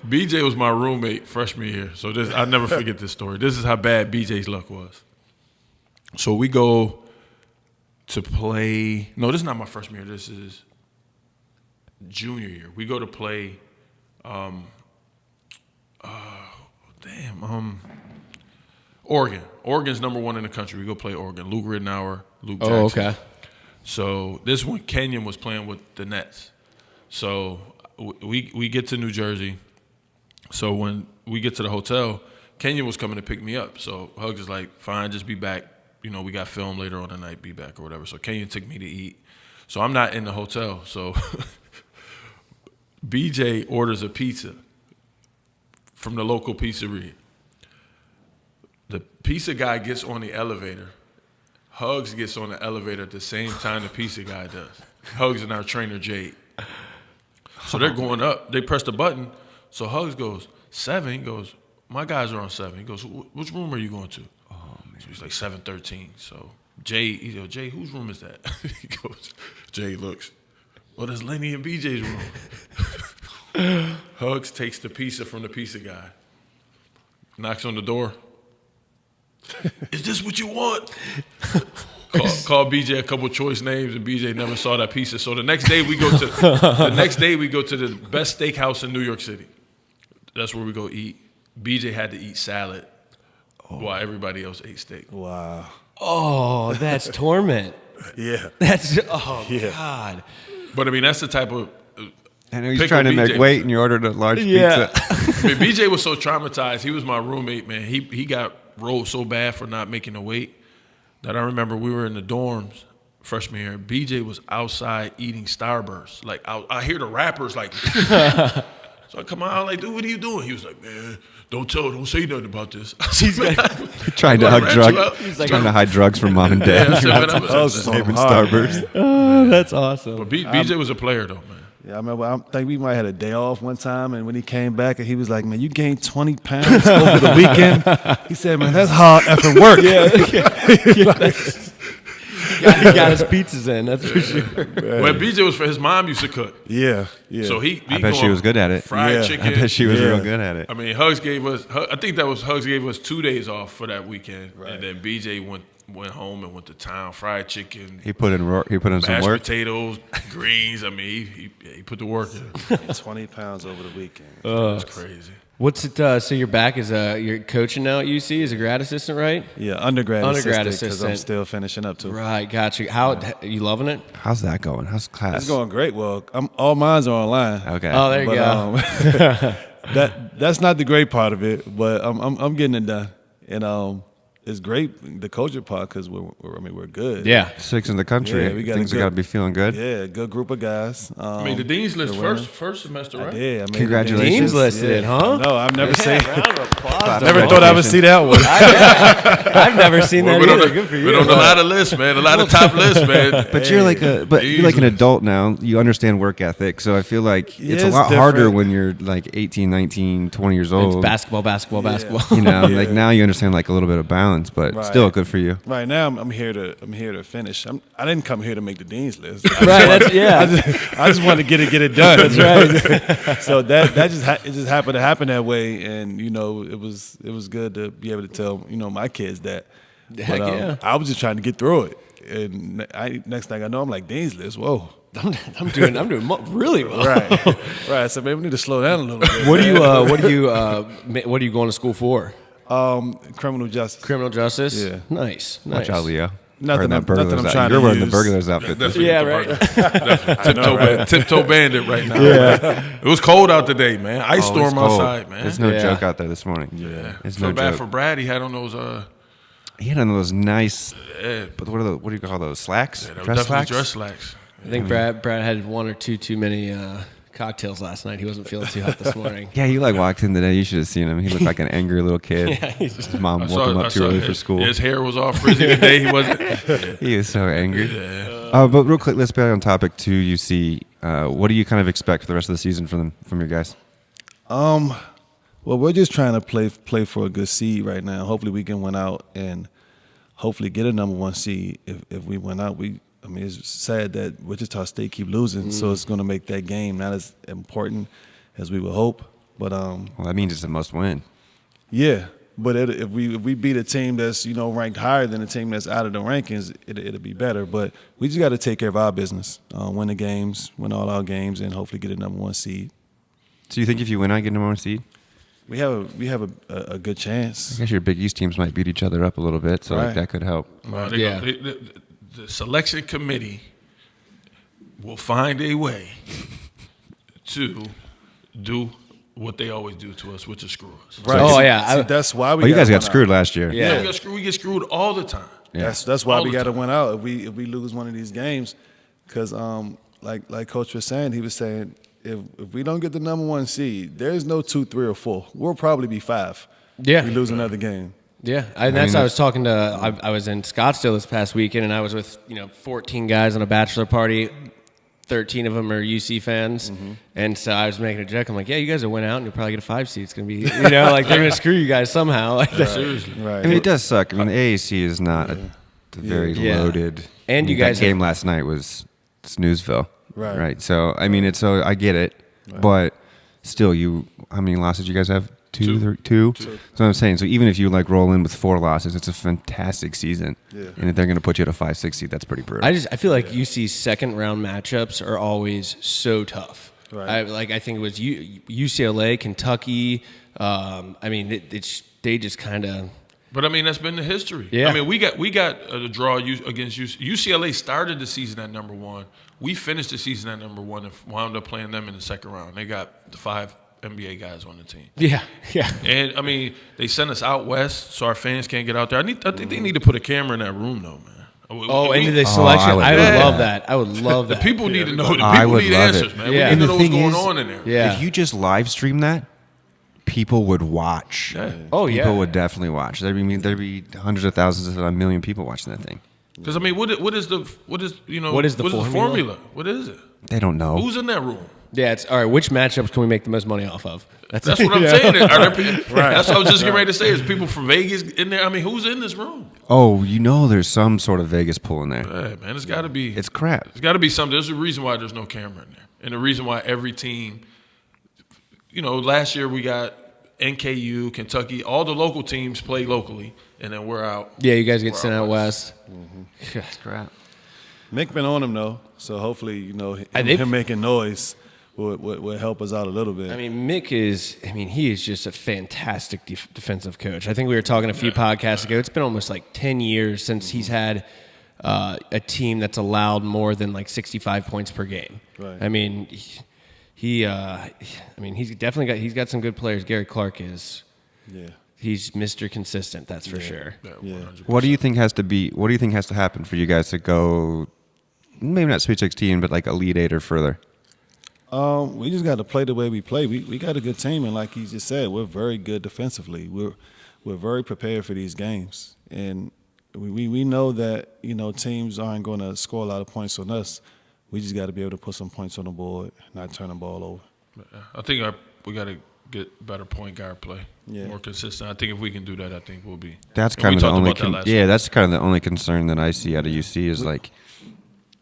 S6: BJ was my roommate freshman year, so I never forget this story. This is how bad BJ's luck was. So we go to play. No, this is not my freshman year. This is junior year. We go to play. Oregon. Oregon's number 1 in the country. We go play Oregon. Luke Rittenauer, Luke Jackson.
S3: Oh, okay.
S6: So this one, Kenyon was playing with the Nets. So we get to New Jersey. So when we get to the hotel, Kenyon was coming to pick me up. So Hugs is like, fine, just be back. You know, we got film later on the night, be back or whatever. So Kenyon took me to eat. So I'm not in the hotel. So BJ orders a pizza from the local pizzeria. The pizza guy gets on the elevator. Hugs gets on the elevator at the same time the pizza guy does. Hugs and our trainer, Jade. So they're going up. They press the button. So Hugs goes, 7. He goes, my guys are on 7. He goes, which room are you going to? Oh, man. So he's like 713. So Jade, he goes, Jade, whose room is that? He goes, Jade looks, well, that's Lenny and BJ's room. Hugs takes the pizza from the pizza guy. Knocks on the door. Is this what you want? Call BJ a couple choice names, and BJ never saw that pizza. So the next day we go to the best steakhouse in New York City. That's where we go eat. BJ had to eat salad while everybody else ate steak.
S7: Wow.
S3: Oh, that's torment.
S7: Yeah.
S3: That's God.
S6: But I mean, that's the type of.
S4: I know he's trying to make weight, and you ordered a large pizza.
S6: I mean, BJ was so traumatized. He was my roommate, man. He got rolled so bad for not making the weight that I remember we were in the dorms freshman year. BJ was outside eating Starburst. Like I hear the rappers like. So I come out like, dude, what are you doing? He was like, man, don't say nothing about this.
S4: Trying to hide drugs from mom and dad.
S7: Starburst.
S3: Oh, that's awesome.
S6: But BJ was a player though, man.
S7: Yeah, I remember. I think we might have had a day off one time, and when he came back, and he was like, "Man, you gained 20 pounds over the weekend." He said, "Man, that's hard effing work."
S3: He got his pizzas in, that's for sure.
S6: When BJ was for his mom used to cook.
S7: Yeah.
S6: So
S4: I bet she was good at it.
S6: Fried chicken.
S4: I bet she was real good at it.
S6: I mean, Hugs gave us 2 days off for that weekend,
S7: right.
S6: And then BJ went home and went to town. Fried chicken.
S4: He put in some work.
S6: Mashed potatoes, greens. I mean, he put the work in.
S7: 20 pounds over the weekend.
S6: That's crazy.
S3: What's it? So you're back as you're coaching now at UC as a grad assistant, right?
S7: Yeah, undergrad assistant because I'm
S3: assistant.
S7: still finishing up too.
S3: Right, got you. How you loving it?
S4: How's that going? How's class?
S7: It's going great. Well, all mines are online.
S4: Okay.
S3: Oh, there you go.
S7: That's not the great part of it, but I'm getting it done, and it's great the coaching part because we're good.
S3: Yeah,
S4: 6 in the country.
S7: Yeah, we got
S4: Things got to be feeling good.
S7: Yeah, good group of guys.
S6: I mean, the Dean's List first semester, right?
S7: Yeah,
S4: Congratulations.
S3: Dean's listed, huh?
S7: No, I've never seen.
S3: Round of applause.
S7: Never thought I would see that one.
S3: I've never seen that either. Good for you.
S6: We're on a lot of lists, man. A lot of top lists, man.
S4: But you're like an adult now. You understand work ethic, so I feel like it's a
S7: it's
S4: lot harder
S7: different.
S4: when you're like 18, 19, 20 years old.
S3: It's basketball.
S4: You know, like now you understand like a little bit of balance, but
S7: Right.
S4: still good for you.
S7: Right now, I'm here to finish. I didn't come here to make the dean's list.
S3: Right,
S7: I just want to get it done.
S3: That's right.
S7: So that it just happened to happen that way, and you know it was good to be able to tell my kids that.
S3: Heck yeah.
S7: I was just trying to get through it, and next thing I know, I'm like dean's list. Whoa.
S3: I'm doing really well.
S7: Right. So maybe we need to slow down a little bit.
S3: What are you going to school for?
S7: Criminal justice.
S3: Criminal justice.
S7: Yeah.
S3: Noise.
S4: Watch out, Leo.
S7: Nothing
S4: Wearing that
S7: I'm
S4: burglar's
S7: trying
S4: You're
S7: to
S4: wearing the
S7: use.
S4: burglar's outfit. this week.
S3: Yeah, right.
S6: Tiptoe bandit right now. Yeah. It was cold out today, man. Ice
S4: Oh,
S6: storm
S4: it's cold.
S6: outside, man.
S4: There's no
S3: Yeah.
S4: joke out there this morning.
S6: Yeah.
S4: It's
S6: Feel
S4: no
S6: bad
S4: joke.
S6: for Brad. He had on those
S4: He had on those nice,
S6: yeah,
S4: but what do you call those? Slacks?
S6: they were
S4: Dress
S6: definitely
S4: slacks?
S6: dress slacks.
S3: I think Brad had one or too many cocktails last night. He wasn't feeling too hot this morning.
S4: Yeah, you like walked in today. You should have seen him. He looked like an angry little kid. His mom woke him up too early for school.
S6: His hair was all frizzy today. He wasn't.
S4: He was so angry.
S6: Yeah.
S4: But real quick, let's be on topic to UC. What do you kind of expect for the rest of the season from your guys?
S7: Well, we're just trying to play for a good seed right now. Hopefully, we can win out and hopefully get a number 1 seed. If we win out, it's sad that Wichita State keep losing, so it's going to make that game not as important as we would hope. But
S4: Well, that means it's a must win.
S7: yeah. But if we beat a team that's ranked higher than a team that's out of the rankings, it'll be better. But we just got to take care of our business, win the games, win all our games, and hopefully get a number 1 seed.
S4: So you think if you win out, get number 1 seed?
S7: we have a good chance.
S4: I guess your Big East teams might beat each other up a little bit, so like
S7: Right.
S4: that could help.
S6: The selection committee will find a way to do what they always do to us, which is screw us.
S7: Right.
S3: Oh,
S7: See,
S3: yeah.
S7: see, that's why we.
S4: Oh, you guys
S7: gotta
S4: got
S7: win
S4: screwed
S7: out.
S4: last year.
S3: Yeah.
S6: We get screwed all the time.
S7: That's why
S6: All
S7: we
S6: the
S7: got to
S6: time.
S7: win out if we lose one of these games, because like Coach was saying, he was saying if we don't get the number 1 seed, there's no 2, 3, or 4. We'll probably be 5.
S3: Yeah.
S7: We lose another game.
S3: Yeah, and that's I was talking to. I was in Scottsdale this past weekend, and I was with 14 guys on a bachelor party. 13 of them are UC fans, and so I was making a joke. I'm like, "Yeah, you guys will win out, and you'll probably get a 5 seed. It's gonna be, like they're gonna screw you guys somehow." Like that.
S6: Seriously.
S7: Right.
S4: I mean, it does suck. I mean, the AAC is not a very
S3: Yeah.
S4: loaded.
S3: And you
S4: that
S3: guys
S4: game last night was Snoozeville.
S7: Right.
S4: Right. So I mean, so I get it, but still, how many losses you guys have? Two. So I'm saying, so even if you like roll in with 4 losses, it's a fantastic season. Yeah. And if they're going to put you at a 5-6 seed, that's pretty brutal.
S3: I feel like UC's second round matchups are always so tough.
S7: Right.
S3: I think it was UCLA, Kentucky. I mean, they just kind of.
S6: But I mean, that's been the history.
S3: Yeah.
S6: I mean, we got a draw against UCLA. Started the season at number 1. We finished the season at number 1 and wound up playing them in the second round. They got the 5 NBA guys on the team.
S3: Yeah.
S6: And I mean, they sent us out west, so our fans can't get out there. I think they need to put a camera in that room, though, man.
S3: Into the selection.
S4: I would
S3: I would
S4: love
S3: love that. I would love
S6: The
S3: that.
S6: people need to know. The
S4: I
S6: people
S4: would
S6: need
S4: love
S6: answers,
S4: it.
S6: man.
S3: Yeah.
S6: We
S3: And
S6: need
S4: the
S6: to know what's
S4: thing
S6: going
S4: is,
S6: on in there.
S3: Yeah.
S4: If you just live stream that, people would watch.
S6: Yeah.
S3: Oh, yeah.
S4: People would definitely watch. There'd be hundreds of thousands, if not a million people watching that thing.
S6: Because I mean, what is the formula? What is it?
S4: They don't know.
S6: Who's in that room?
S3: Yeah, it's all right. Which matchups can we make the most money off of?
S6: That's what I'm saying. Are there people, That's what I was just getting ready to say. Is people from Vegas in there? I mean, who's in this room?
S4: Oh, there's some sort of Vegas pull in there.
S6: Hey, man, it's got to be.
S4: It's crap.
S6: It's got to be something. There's a reason why there's no camera in there, and the reason why every team. Last year we got NKU, Kentucky, all the local teams play locally, and then we're out.
S3: Yeah, you guys get sent out west.
S4: It's crap.
S7: Mick been on him though, so hopefully
S3: And they've-
S7: him making noise will help us out a little bit.
S3: I mean, Mick is. I mean, he is just a fantastic defensive coach. I think we were talking a few podcasts ago. It's been almost like 10 years since he's had a team that's allowed more than like 65 points per game.
S7: Right.
S3: I mean, he's definitely got some good players. Gary Clark is.
S7: Yeah.
S3: He's Mr. Consistent. That's for sure.
S7: Yeah.
S4: What do you think has to happen for you guys to go, maybe not Sweet 16, but like Elite 8 or further?
S7: We just got to play the way we play. We got a good team, and like he just said, we're very good defensively. We're very prepared for these games, and we know that teams aren't going to score a lot of points on us. We just got to be able to put some points on the board, not turn the ball over.
S6: I think we got to get better point guard play,
S7: Yeah.
S6: more consistent. I think if we can do that, I think we'll be.
S4: That's
S6: and
S4: kind
S6: we
S4: of the
S6: talked
S4: only.
S6: about that last
S4: That's kind of the only concern that I see out of UC is like,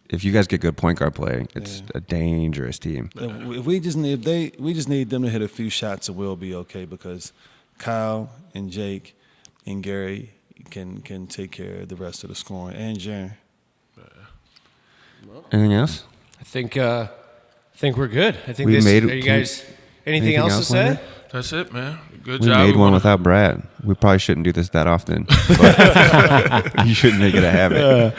S4: if you guys get good point guard play, it's a dangerous team.
S7: If we just need them to hit a few shots, and we'll be okay because Kyle and Jake and Gary can take care of the rest of the scoring, and Jaren.
S4: Anything else?
S3: I think we're good. I think
S4: We
S3: this.
S4: made-
S3: Are you guys? Anything else to say?
S4: Landon?
S6: That's it, man. Good
S4: We
S6: job.
S4: made one
S6: wanna-
S4: without Brad. We probably shouldn't do this that often. But you shouldn't make it a habit.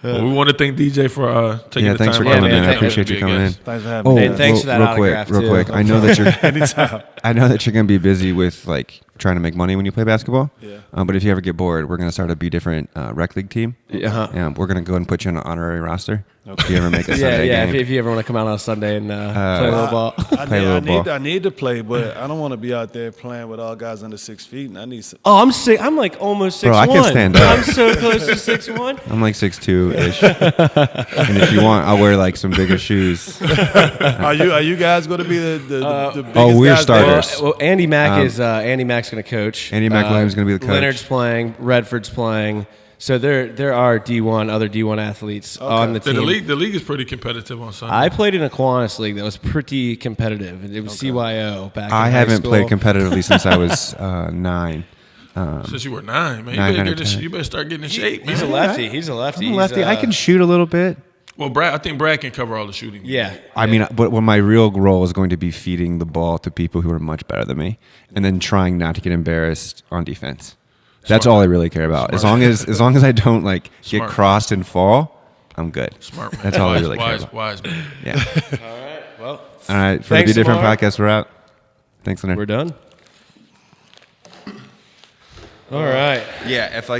S6: Well, we want to thank DJ for taking the
S4: Thanks
S6: time
S4: for
S6: out.
S4: coming
S3: man.
S4: in. I
S3: Thank
S4: appreciate you coming in.
S7: Thanks for having me.
S3: And thanks for that autograph,
S4: real
S3: too.
S4: quick. I know that you're gonna be busy with like trying to make money when you play basketball.
S7: Yeah.
S4: But if you ever get bored, we're gonna start a BeDFRNT rec league team.
S3: Uh-huh.
S4: And we're gonna go and put you on an honorary roster. If you ever make a Sunday
S3: Yeah.
S4: game.
S3: If you ever want to come out on a Sunday and play a little ball.
S4: Play a little ball.
S7: I need to play, but I don't want to be out there playing with all guys under 6 feet. And I need some.
S3: Oh, I'm like almost 6'1".
S4: Bro, I can stand up.
S3: I'm so close to 6'1".
S4: I'm like 6'2" ish. And if you want, I'll wear like some bigger shoes.
S7: Are you guys going to be the biggest
S4: we're
S7: guys
S4: starters.
S7: there?
S3: Well, Andy Mack's going to coach.
S4: Andy Mack Williams gonna be the coach.
S3: Leonard's playing. Redford's playing. So there are other D1 athletes on the team.
S6: The league is pretty competitive on Sunday.
S3: I played in a Kiwanis league that was pretty competitive. It was CYO back in
S4: I
S3: high
S4: haven't
S3: school.
S4: played competitively since I was 9.
S6: Since you were 9, man,
S4: 9
S6: you
S4: or
S6: better
S4: 10.
S6: you better start getting in shape, man.
S3: He's a lefty. He's a lefty.
S4: I'm a lefty. I can shoot a little bit.
S6: Well, Brad, I think Brad can cover all the shooting.
S3: Yeah.
S4: I mean, but when my real role is going to be feeding the ball to people who are much better than me, and then trying not to get embarrassed on defense. That's all I really care about. As long as I don't like get crossed and fall, I'm good.
S6: Smart man.
S4: That's all I really care about.
S6: Wise man.
S4: Yeah.
S3: All right. Well,
S4: All right. For
S3: Thanks,
S4: the Be Different
S3: Lamar.
S4: podcast, we're out. Thanks, Leonard.
S3: we're done. All right.
S4: Yeah. If